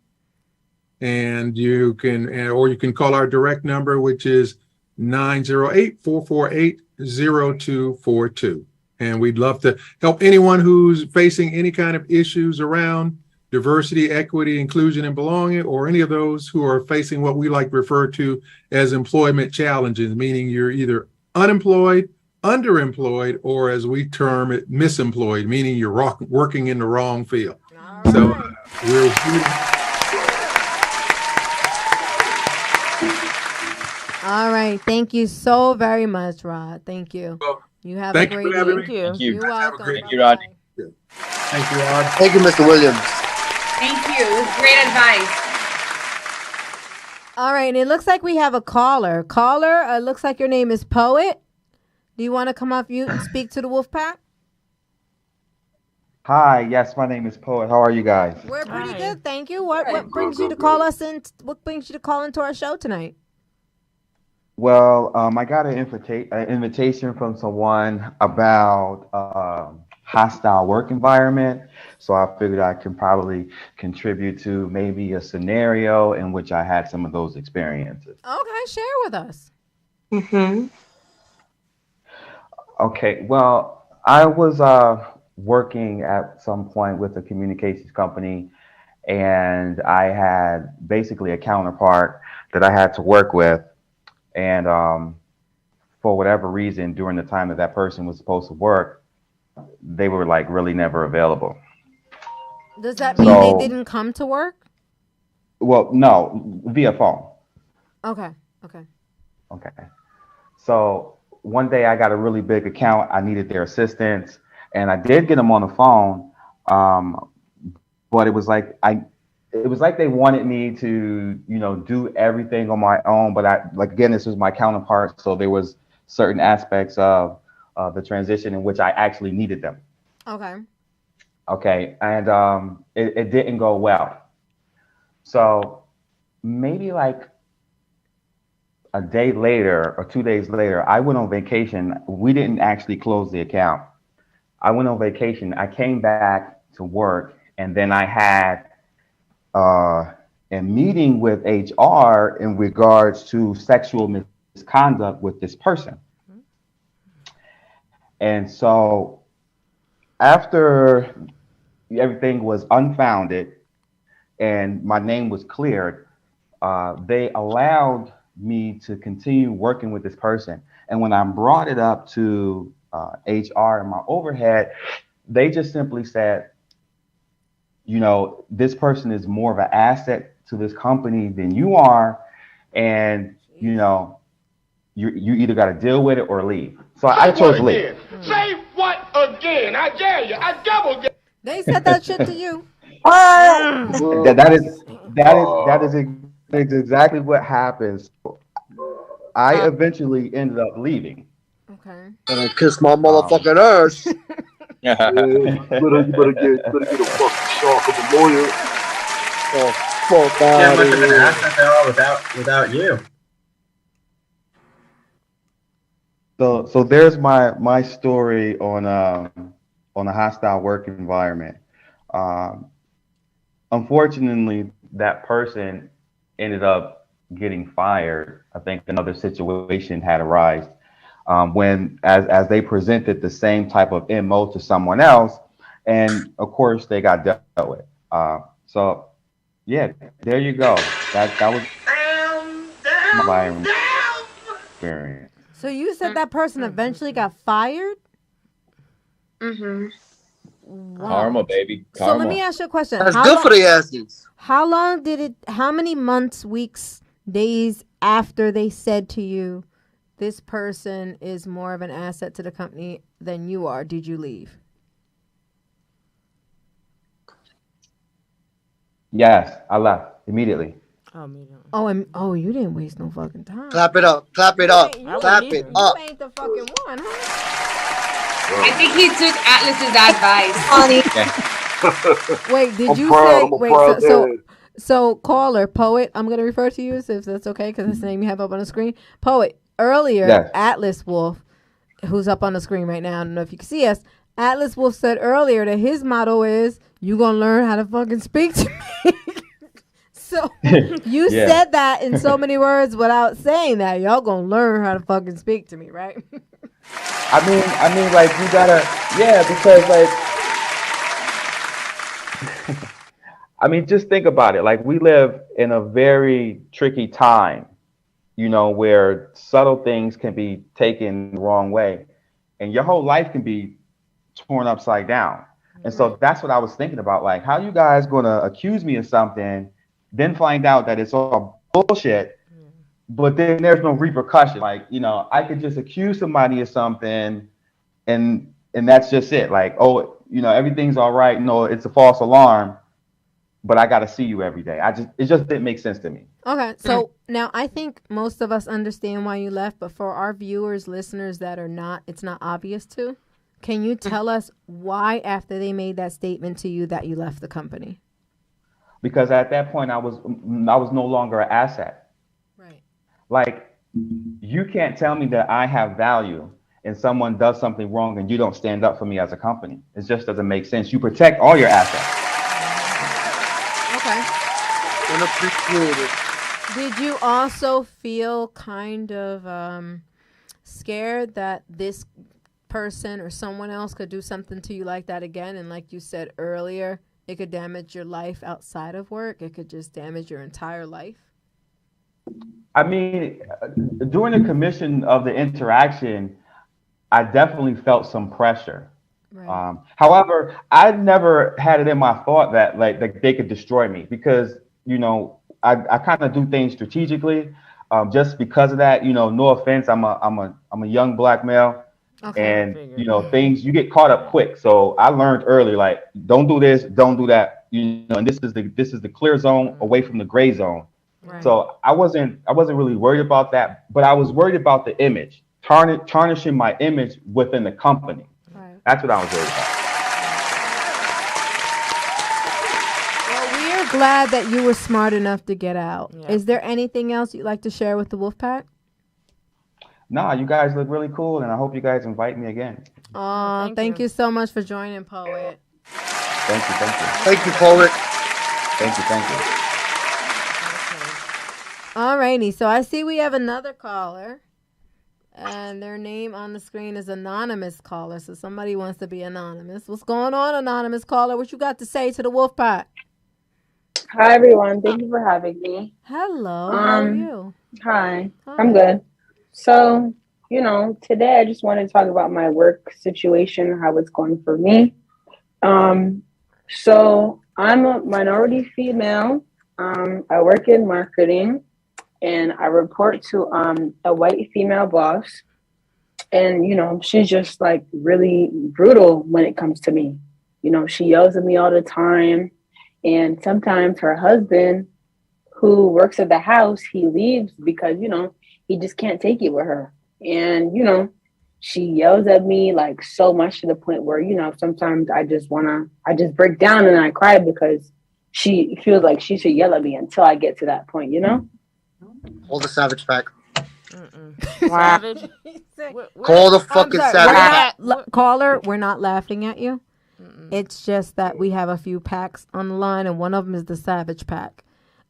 And you can call our direct number, which is 908-448-0242. And we'd love to help anyone who's facing any kind of issues around diversity, equity, inclusion, and belonging, or any of those who are facing what we like to refer to as employment challenges, meaning you're either unemployed, underemployed, or as we term it, misemployed, meaning you're working in the wrong field. All So right. we're All right. Thank you so very much, Rod. Thank you. You have Thank a you great for having day. me. Thank you. You're welcome. Thank you, Rod. Bye-bye. Thank you, Rod. Thank you, Mr. Williams. Thank you. It was great advice. All right. And it looks like we have a caller. Caller, looks like your name is Poet. Do you want to come off mute and speak to the Wolf Pack? Hi, yes, my name is Poet. How are you guys? We're pretty Hi. good. Thank you. What brings you to call us in? What brings you to call into our show tonight? Well, I got an invitation from someone about hostile work environment. So I figured I can probably contribute to maybe a scenario in which I had some of those experiences. Okay. Share with us. Mm-hmm. Okay, well, I was working at some point with a communications company, and I had basically a counterpart that I had to work with. And for whatever reason, during the time that person was supposed to work, they were like really never available. Does that mean they didn't come to work? Well, no, via phone. Okay. Okay. Okay. So one day I got a really big account. I needed their assistance, and I did get them on the phone. But it was like they wanted me to, do everything on my own. But again, this was my counterpart, so there was certain aspects of the transition in which I actually needed them. Okay. Okay, and it didn't go well. So maybe like a day later or 2 days later, I went on vacation. We didn't actually close the account. I went on vacation. I came back to work, and then I had a meeting with HR in regards to sexual misconduct with this person. And so after everything was unfounded and my name was cleared, they allowed me to continue working with this person. And when I brought it up to HR and my overhead, they just simply said, this person is more of an asset to this company than you are. And, you either got to deal with it or leave. So I chose leave. Say what again? I dare you. I double dare. They said that shit to you. That is exactly what happens. I eventually ended up leaving. Okay. And I kissed my motherfucking ass. Yeah, you better get a fucking shark of a lawyer. Oh, fuck Yeah, out much of of an here. asset they are without you. So there's my story on a hostile work environment. Um, Unfortunately, that person ended up getting fired. I think another situation had arisen when as they presented the same type of MO to someone else, and of course they got dealt with. So yeah, there you go. That was my environment experience. So you said that person eventually got fired? Mm-hmm. Wow. Karma, baby. So let me Karma. ask you a question. That's good for the asses. How long did it, how many months, weeks, days after they said to you, this person is more of an asset to the company than you are, did you leave? Yes, I left immediately. Oh, me too. Oh, and you didn't waste no fucking time. Clap it up. Clap it up. Clap it up. You ain't the fucking one, huh? I think he took Atlas's advice. Honey. Wait, did I'm you proud. say I'm a wait? proud So caller, poet. I'm gonna refer to you if that's okay, because that's the name you have up on the screen. Poet. Earlier, Yes. Atlas Wolf, who's up on the screen right now. I don't know if you can see us. Atlas Wolf said earlier that his motto is, "You gonna learn how to fucking speak to me." So you Yeah. said that in so many words without saying that. Y'all gonna learn how to fucking speak to me, right? I mean, like you gotta, yeah, because like, I mean, just think about it. Like we live in a very tricky time, where subtle things can be taken the wrong way, and your whole life can be torn upside down. And so that's what I was thinking about. Like, how you guys gonna accuse me of something, then find out that it's all bullshit, but then there's no repercussion. Like, I could just accuse somebody of something, and that's just it. Like, oh, everything's all right. No, it's a false alarm, but I got to see you every day. It just didn't make sense to me. Okay, so now I think most of us understand why you left, but for our viewers, listeners that are not, it's not obvious to. Can you tell us why, after they made that statement to you, that you left the company? Because at that point, I was no longer an asset. Right. Like, you can't tell me that I have value and someone does something wrong and you don't stand up for me as a company. It just doesn't make sense. You protect all your assets. Okay. Unappreciated. Did you also feel kind of scared that this person or someone else could do something to you like that again? And like you said earlier, it could damage your life outside of work. It could just damage your entire life. I mean, during the commission of the interaction, I definitely felt some pressure. Right. However, I never had it in my thought that like they could destroy me because, I kind of do things strategically. Just because of that, no offense, I'm a young black male. Okay. And things, you get caught up quick. So I learned early, like, don't do this, don't do that. And this is the clear zone away from the gray zone. Right. So I wasn't really worried about that, but I was worried about the image, tarnishing my image within the company. Right. That's what I was worried about. Well, we are glad that you were smart enough to get out. Yeah. Is there anything else you'd like to share with the Wolfpack? Nah, you guys look really cool, and I hope you guys invite me again. Thank you so much for joining, Poet. Thank you. Thank you, Poet. Thank you. Alrighty, so I see we have another caller, and their name on the screen is Anonymous Caller, so somebody wants to be anonymous. What's going on, Anonymous Caller? What you got to say to the Wolfpack? Hi, everyone. Thank you for having me. Hello, how are you? Hi. I'm good. So, today I just wanted to talk about my work situation, how it's going for me. So I'm a minority female. I work in marketing, and I report to a white female boss. And, she's just like really brutal when it comes to me. She yells at me all the time. And sometimes her husband, who works at the house, he leaves because, he just can't take it with her. And, she yells at me like so much to the point where, sometimes I just break down and I cry because she feels like she should yell at me until I get to that point, Hold the savage back. Wow. Savage. Call the fucking savage. Caller, we're not laughing at you. It's just that we have a few packs on the line, and one of them is the Savage Pack.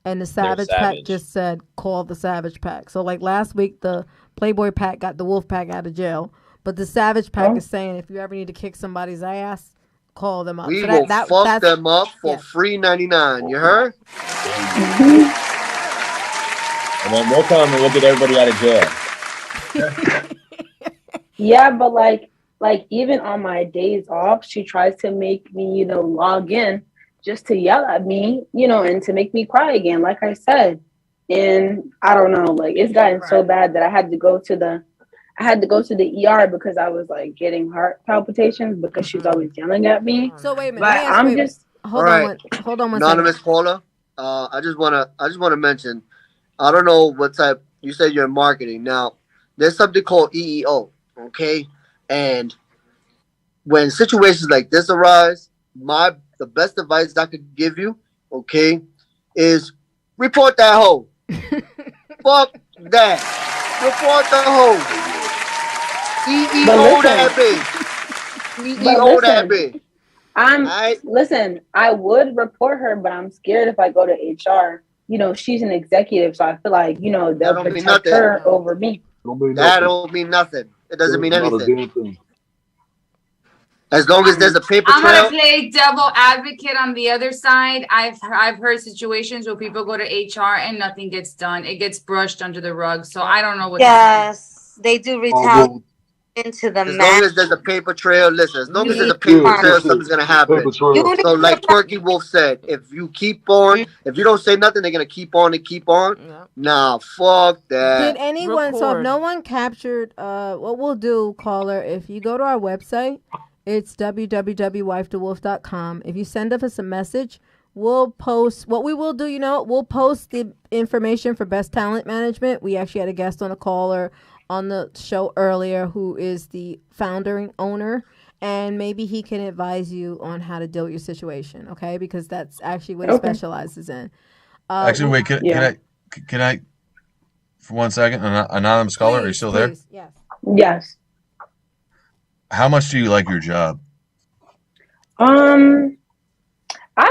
And the Savage Pack just said, call the Savage Pack. So, like last week, the Playboy Pack got the Wolf Pack out of jail. But the Savage Pack is saying if you ever need to kick somebody's ass, call them up. We so will fuck them up for free $99. You heard? And then we'll come and we'll get everybody out of jail. Yeah, but like even on my days off, she tries to make me, log in just to yell at me, and to make me cry again, like I said. And I don't know, like it's gotten so bad that I had to go to the ER because I was like getting heart palpitations because she's always yelling at me. So wait a minute. But hold on one Anonymous second. caller. I just wanna mention, I don't know what type you said you're in marketing. Now, there's something called EEO, okay? And when situations like this arise, the best advice I could give you, okay, is report that hoe. Fuck that. Report the hoe. EEO that bitch. EEO that bitch. Listen, I would report her, but I'm scared if I go to HR. She's an executive, so I feel like, they'll protect her over me. That don't mean nothing. It doesn't mean anything. As long as there's a paper trail. I'm gonna play devil advocate on the other side. I've heard situations where people go to HR and nothing gets done. It gets brushed under the rug. So I don't know what. Yes, they do retaliate into the As long as there's a paper trail, listen. As long as there's a paper trail, something's gonna happen. So, like Quirky Wolf said, if you keep on, if you don't say nothing, they're gonna keep on and keep on. Nah, fuck that. Did anyone? So if no one captured, what we'll do, caller, if you go to our website. It's www.wifetowolf.com. If you send us a message, we'll post what we will do. We'll post the information for Best Talent Management. We actually had a guest on a caller on the show earlier who is the founder and owner, and maybe he can advise you on how to deal with your situation. Okay, because that's actually what he specializes in. Actually, wait. Can I, for 1 second, anonymous caller? Are you still there? Yes. Yes. How much do you like your job? I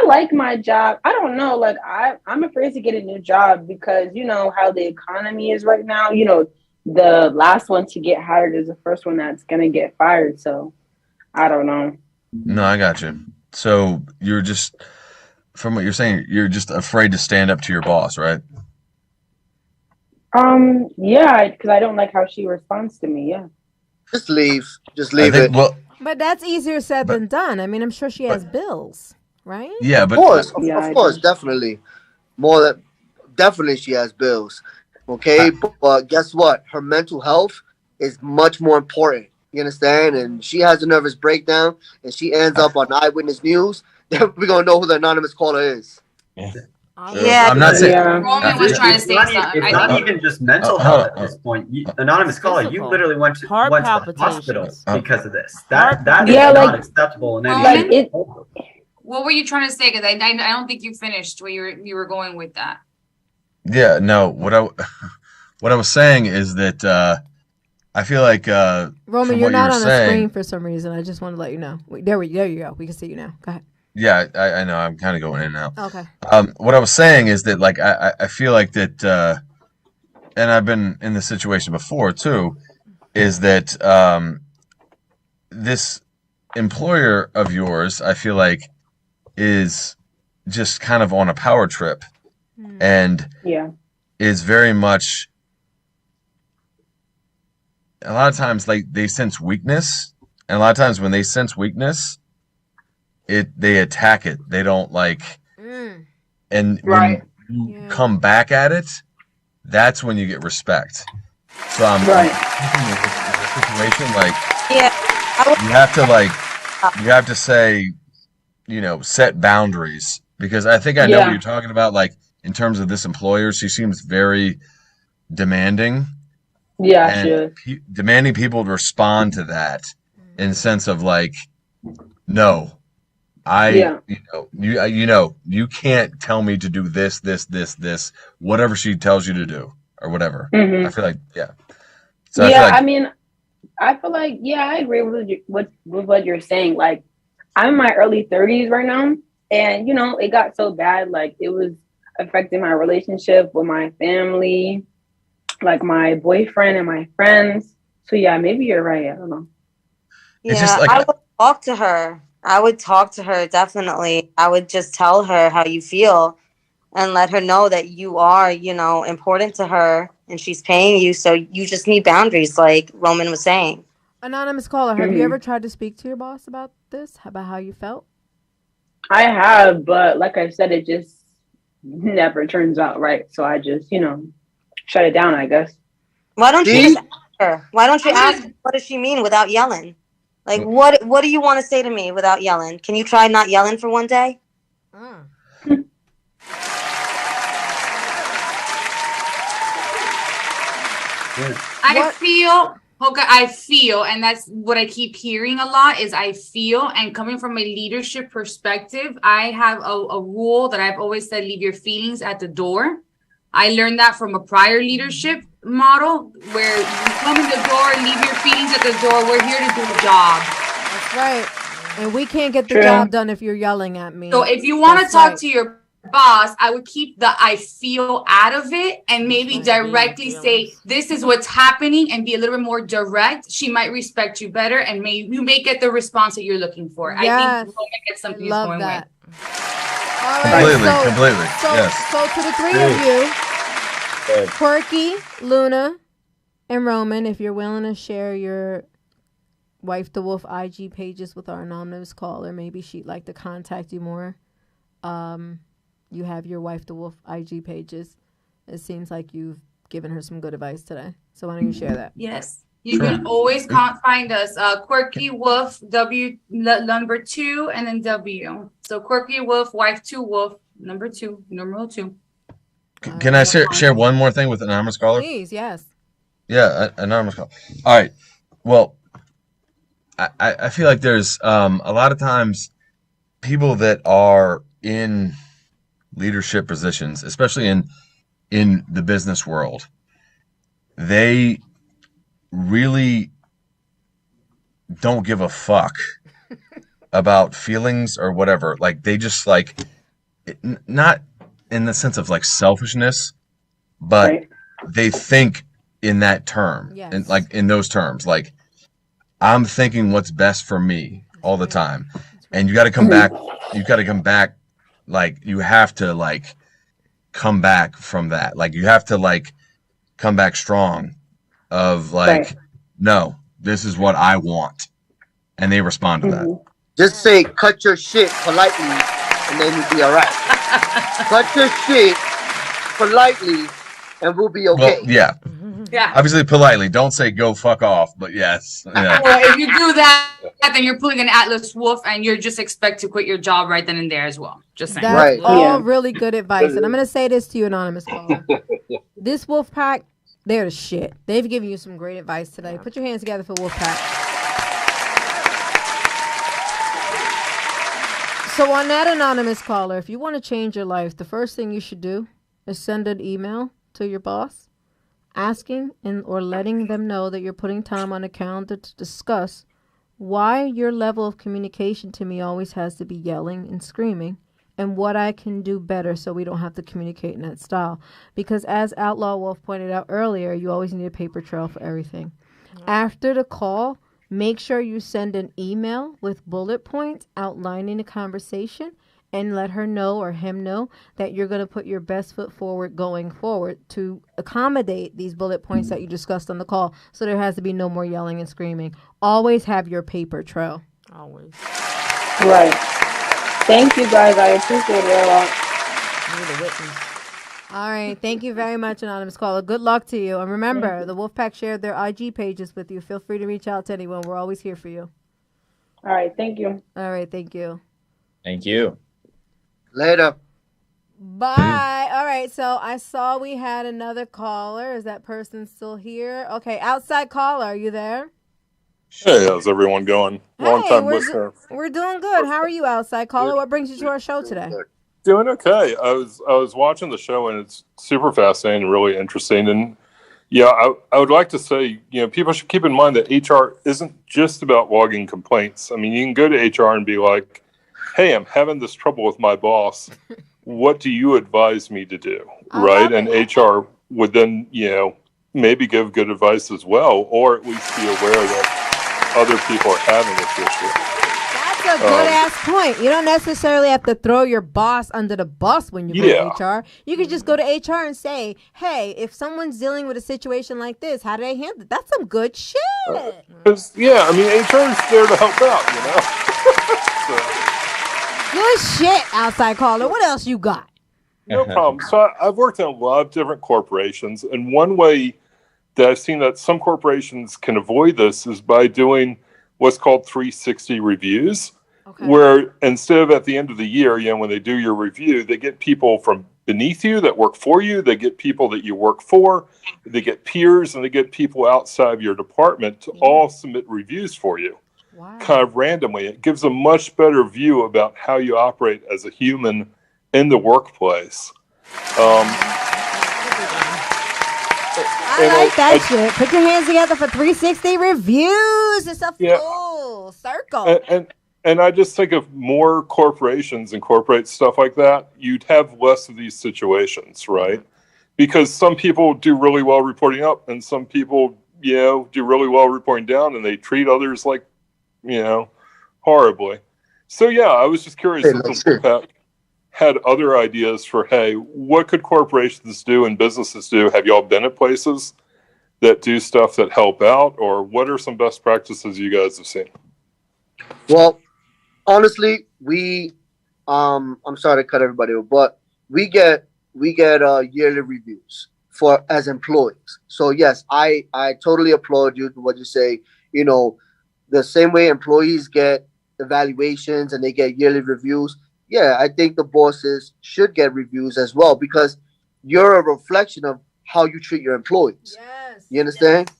like my job. I don't know. Like I'm afraid to get a new job because you know how the economy is right now. The last one to get hired is the first one that's gonna get fired. So I don't know. No, I got you. So you're just, from what you're saying, you're just afraid to stand up to your boss, right? Yeah, because I don't like how she responds to me. Yeah. Just leave it. Well, but that's easier said than done. I mean, I'm sure she has bills, right? Yeah, but of course, definitely. Definitely she has bills. Okay, but guess what? Her mental health is much more important. You understand? And she has a nervous breakdown, and she ends up on Eyewitness News. Then we're gonna know who the anonymous caller is. Yeah, I'm not saying. Roman was trying to say something. It's not even just mental health at this point. Anonymous caller, you literally went to the hospital because of this. That is not acceptable in any way. What were you trying to say? Because I don't think you finished where you were going with that. Yeah, no. What I was saying is that I feel like Roman, you're not on the screen for some reason. I just want to let you know. There you go. We can see you now. Go ahead. Yeah, I know. I'm kind of going in now. Okay. What I was saying is that, like, I feel like that, and I've been in this situation before too, is that this employer of yours, I feel like, is just kind of on a power trip, and is very much. A lot of times, like, they sense weakness, and a lot of times when they sense weakness, they attack it. They don't like, and when you come back at it, that's when you get respect. So I'm thinking in this situation, like, you have to say, set boundaries, because I think I know what you're talking about. Like, in terms of this employer, she seems very demanding. Yeah, she is. Demanding people to respond to that in the sense of, like, no. You can't tell me to do this, whatever she tells you to do or whatever. I feel like, So I mean, I feel like, I agree with what you're saying. Like, I'm in my early 30s right now, and it got so bad, like it was affecting my relationship with my family, like my boyfriend and my friends. So yeah, maybe you're right. I don't know. Yeah, I would talk to her. I would talk to her, definitely. I would just tell her how you feel and let her know that you are, important to her and she's paying you. So you just need boundaries, like Roman was saying. Anonymous caller, have you ever tried to speak to your boss about this, about how you felt? I have, but like I said, it just never turns out right. So I just, shut it down, I guess. Why don't you just ask her? Why don't you ask her, what does she mean without yelling? Like, what do you want to say to me without yelling? Can you try not yelling for one day? I feel, and that's what I keep hearing a lot is I feel, and coming from a leadership perspective, I have a rule that I've always said, leave your feelings at the door. I learned that from a prior leadership model where you come in the door, leave your feelings at the door. We're here to do a job. That's right. And we can't get the job done if you're yelling at me. So if you want to talk to your boss, I would keep the I feel out of it and maybe directly say, this is what's happening, and be a little bit more direct. She might respect you better, and you may get the response that you're looking for. Yes. I think we'll get something he's going that. with. All right, Completely. Yes. So to the three of you, Quirky, Luna, and Roman, if you're willing to share your Wife the Wolf IG pages with our anonymous caller, maybe she'd like to contact you more. You have your Wife the Wolf IG pages. It seems like you've given her some good advice today. So why don't you share that? Yes. You can always find us, Quirky Wolf, number 2, and then W. So Quirky Wolf, Wife 2 Wolf, number 2, numeral 2. Can I share one more thing with anonymous caller? Please, yes. Yeah, anonymous caller. All right. Well, I feel like there's a lot of times people that are in leadership positions, especially in the business world, they really don't give a fuck about feelings or whatever. Like they just like, not in the sense of like selfishness, but they think in that term, and like in those terms, like I'm thinking what's best for me all the time. And you got to come back. You got to come back. Like you have to like come back from that. Like you have to like come back strong of like, no, this is what I want. And they respond to that. Just say, cut your shit politely, and then you'll be all right. Cut your shit politely, and we'll be okay. Well, yeah. Yeah. Obviously, politely. Don't say go fuck off, but yes. Yeah. Well, if you do that, then you're pulling an Atlas Wolf, and you're just expect to quit your job right then and there as well. Just saying. That's all really good advice. And I'm going to say this to you, anonymous caller. This wolf pack, they're the shit. They've given you some great advice today. Put your hands together for wolf pack. So on that, anonymous caller, if you want to change your life, the first thing you should do is send an email to your boss asking or letting them know that you're putting time on a calendar to discuss why your level of communication to me always has to be yelling and screaming, and what I can do better so we don't have to communicate in that style. Because as Outlaw Wolf pointed out earlier, you always need a paper trail for everything. After the call, make sure you send an email with bullet points outlining the conversation, and let her know or him know that you're going to put your best foot forward going forward to accommodate these bullet points that you discussed on the call. So there has to be no more yelling and screaming. Always have your paper trail. Always. Right. Thank you, guys. I appreciate it a lot. You're the witness. All right. Thank you very much, anonymous caller. Good luck to you. And remember, the Wolfpack shared their IG pages with you. Feel free to reach out to anyone. We're always here for you. All right. Thank you. All right. Thank you. Thank you. Later. Bye. All right. So I saw we had another caller. Is that person still here? Okay. Outside caller. Are you there? Hey, how's everyone going? Long time listener. We're doing good. How are you, outside caller? What brings you to our show today? Doing okay. I was watching the show, and it's super fascinating and really interesting. And Yeah, I would like to say, people should keep in mind that HR isn't just about logging complaints. I mean, you can go to HR and be like, hey, I'm having this trouble with my boss. What do you advise me to do? Right? And HR would then, maybe give good advice as well, or at least be aware that other people are having this issue. That's a good ass point. You don't necessarily have to throw your boss under the bus when you go to HR. You could just go to HR and say, hey, if someone's dealing with a situation like this, how do they handle it? That's some good shit. HR is there to help out, Good shit, outside caller. What else you got? No problem. So I've worked in a lot of different corporations, and one way that I've seen that some corporations can avoid this is by doing what's called 360 reviews, where instead of at the end of the year, when they do your review, they get people from beneath you that work for you, they get people that you work for, they get peers, and they get people outside of your department to all submit reviews for you. Wow. Kind of randomly. It gives a much better view about how you operate as a human in the workplace. I like that shit. Put your hands together for 360 reviews. It's a full circle. And I just think if more corporations incorporate stuff like that, you'd have less of these situations, right? Because some people do really well reporting up, and some people, do really well reporting down, and they treat others like, horribly. So I was just curious if Pat had other ideas for, hey, what could corporations do and businesses do? Have y'all been at places that do stuff that help out, or what are some best practices you guys have seen? Well, honestly, I'm sorry to cut everybody off, but we get yearly reviews as employees. So yes, I totally applaud you to what you say. The same way employees get evaluations and they get yearly reviews. Yeah, I think the bosses should get reviews as well, because you're a reflection of how you treat your employees. Yes. You understand?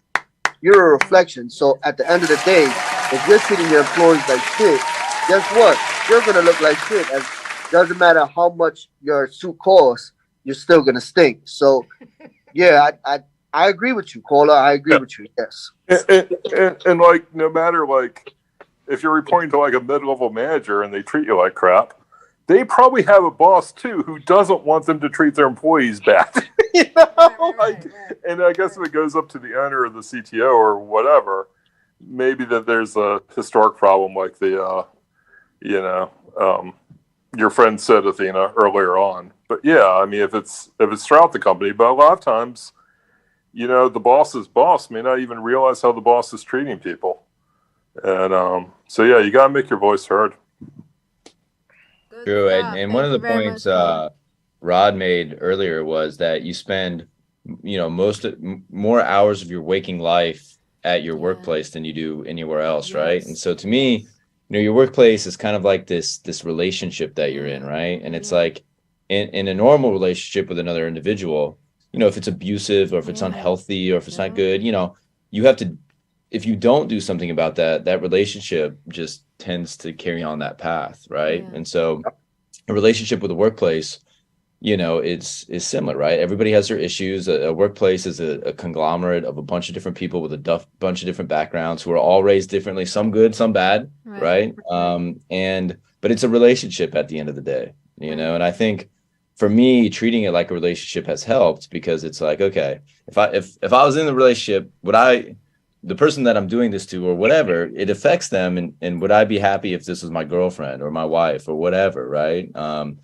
You're a reflection. So at the end of the day, if you're treating your employees like shit, guess what? You're gonna look like shit. And doesn't matter how much your suit costs, you're still gonna stink. So yeah, I agree with you, caller. I agree with you. Yes. And like, no matter like, if you're reporting to like a mid-level manager and they treat you like crap, they probably have a boss too who doesn't want them to treat their employees bad. And I guess if it goes up to the owner or the CTO or whatever, maybe that there's a historic problem like the, your friend said, Athena, earlier on. But I mean, if it's throughout the company, but a lot of times, the boss's boss may not even realize how the boss is treating people. And so you got to make your voice heard. True. And one of the points Rod made earlier was that you spend, more hours of your waking life at your workplace than you do anywhere else, right? And so to me, your workplace is kind of like this relationship that you're in, right? And it's like in a normal relationship with another individual, if it's abusive or if it's unhealthy or if it's not good, you have to, if you don't do something about that relationship just tends to carry on that path, right? And so a relationship with a workplace, is similar, right? Everybody has their issues. A workplace is a conglomerate of a bunch of different people with a bunch of different backgrounds who are all raised differently, some good, some bad, right? But it's a relationship at the end of the day, and I think for me, treating it like a relationship has helped, because it's like, okay, if I was in the relationship, the person that I'm doing this to or whatever, it affects them. And would I be happy if this was my girlfriend or my wife or whatever, right? And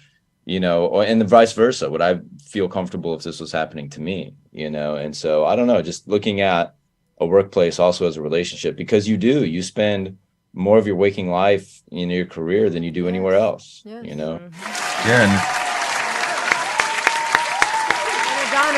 the vice versa. Would I feel comfortable if this was happening to me, And so I don't know, just looking at a workplace also as a relationship, because you spend more of your waking life in your career than you do anywhere else, Yeah.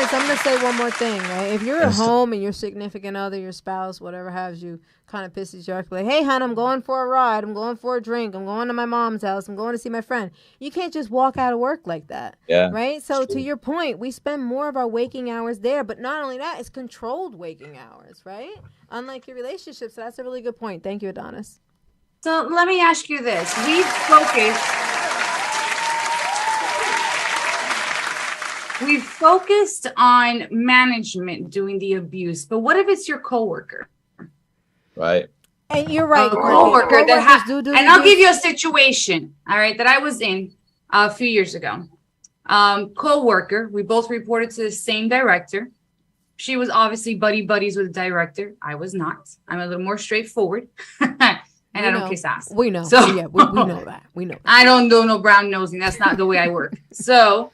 I'm going to say one more thing, right? If you're at home and your significant other, your spouse, whatever has you, kind of pisses you off, like, hey, hon, I'm going for a ride. I'm going for a drink. I'm going to my mom's house. I'm going to see my friend. You can't just walk out of work like that, right? So to your point, we spend more of our waking hours there. But not only that, it's controlled waking hours, right? Unlike your relationship. So that's a really good point. Thank you, Adonis. So let me ask you this. We've focused we focused on management doing the abuse, but what if it's your coworker? Right. And you're right. A coworker that do and I'll give you a situation, all right, that I was in a few years ago. Co-worker, we both reported to the same director. She was obviously buddies with the director. I was not. I'm a little more straightforward. And I don't kiss ass. We know. So yeah, we know that. We know. I don't do no brown nosing. That's not the way I work. So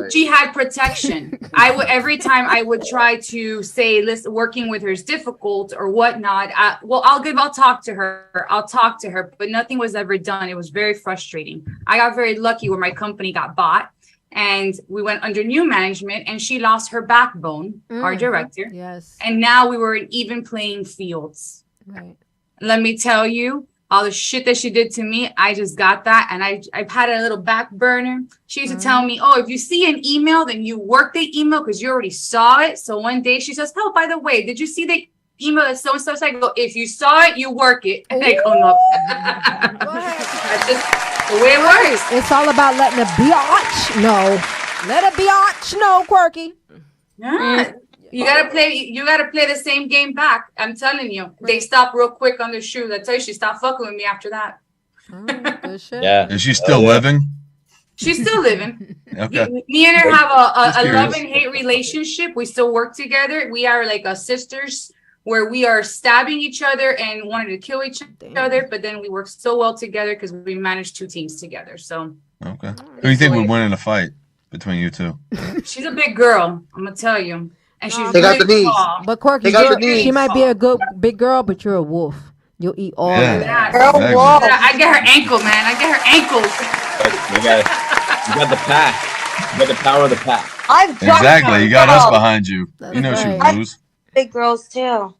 she had protection. Every time I would try to say, listen, working with her is difficult or whatnot. I'll talk to her. But nothing was ever done. It was very frustrating. I got very lucky where my company got bought and we went under new management and she lost her backbone, our director. Yes. And now we were in even playing fields. Right. Let me tell you, all the shit that she did to me, I just got that. And I've had a little back burner. She used to tell me, oh, if you see an email, then you work the email because you already saw it. So one day she says, oh, by the way, did you see the email that so-and-so said? I go, if you saw it, you work it. And I go, no. That's just the way it works. It's all about letting a biatch know. Let a biatch know, Quirky. Yeah. You gotta play the same game back. I'm telling you. They stop real quick on their shoes. I tell you, she stopped fucking with me after that. Good shit. Yeah. Is she still living? She's still living. Okay. Me and her have Just a curious. love and hate relationship. We still work together. We are like sisters where we are stabbing each other and wanting to kill each other, but then we work so well together because we manage 2 teams together. So Okay. Who do you think would win in a fight between you two? she's a big girl, I'm gonna tell you. And she's They got really the knees. tall. But Quirky, she might be a good big girl, but you're a wolf. You'll eat all of Yeah, that. I get her ankle, man. I get her ankles. You got the pack. You got the power of the pack. Exactly. You got us behind you. You know she would lose. Big girls too. All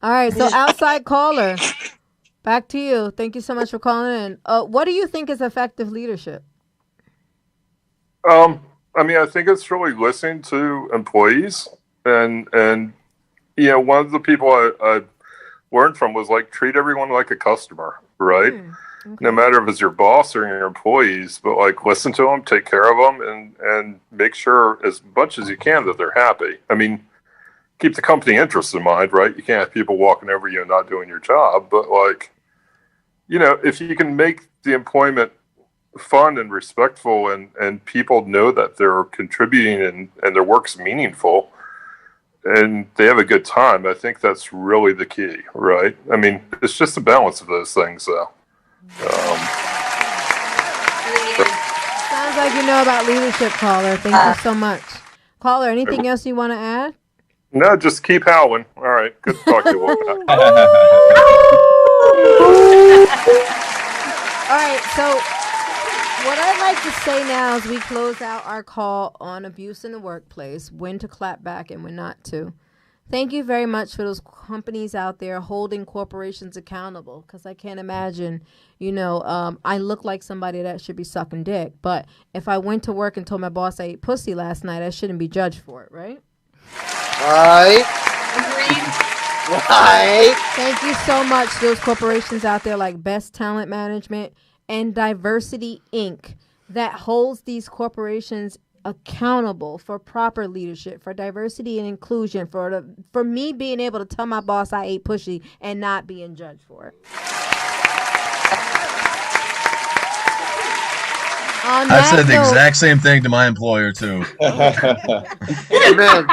right, so outside caller, back to you. Thank you so much for calling in. What do you think is effective leadership? I mean, I think it's really listening to employees, and you know, one of the people I learned from was like treat everyone like a customer, right? No matter if it's your boss or your employees, but like listen to them, take care of them, and make sure as much as you can that they're happy. I mean, keep the company interests in mind, right? You can't have people walking over you and not doing your job, but like, you know, if you can make the employment fun and respectful and people know that they're contributing and their work's meaningful and they have a good time, I think that's really the key, right? I mean, it's just a balance of those things, though. Sounds like you know about leadership, caller. Thank you so much. Caller, anything else you want to add? No, just keep howling. All right, good to talk to you. All right, so what I'd like to say now as we close out our call on abuse in the workplace, when to clap back and when not to. Thank you very much for those companies out there holding corporations accountable, because I can't imagine, you know, I look like somebody that should be sucking dick. But if I went to work and told my boss I ate pussy last night, I shouldn't be judged for it, right? Right. Right. Thank you so much to those corporations out there like Best Talent Management and Diversity Inc. that holds these corporations accountable for proper leadership, for diversity and inclusion, for me being able to tell my boss I ate pussy and not being judged for it. I said the exact same thing to my employer too. Amen.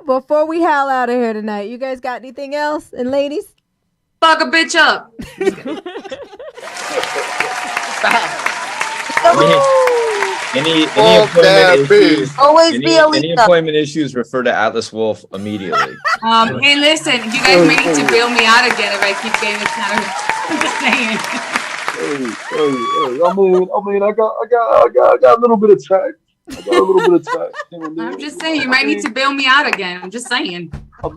Before we howl out of here tonight, you guys got anything else? And ladies? Fuck a bitch up. Any employment issues? Always be a leader. Any employment issues? Refer to Atlas Wolf immediately. Hey, listen, you guys may need to bail me out again if I keep getting this kind of. I'm just saying. I mean, I got a little bit of tact. I'm just saying, you might need to bail me out again. I'm just saying.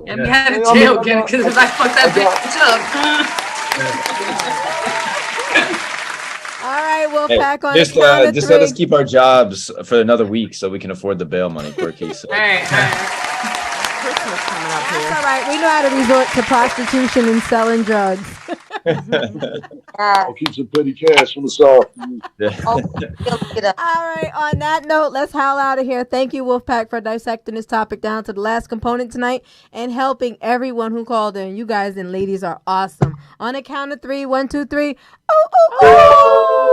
Get me out of jail again because if I fuck that bitch up. All right, we'll pack on just let us keep our jobs for another week so we can afford the bail money, Quirky. So. All right. Christmas coming up here. That's all right. We know how to resort to prostitution and selling drugs. I'll keep some petty cash on the side for you. All right. On that note, let's howl out of here. Thank you, Wolfpack, for dissecting this topic down to the last component tonight and helping everyone who called in. You guys and ladies are awesome. On a count of 3, 1, 2, 3. Ooh, ooh, ooh.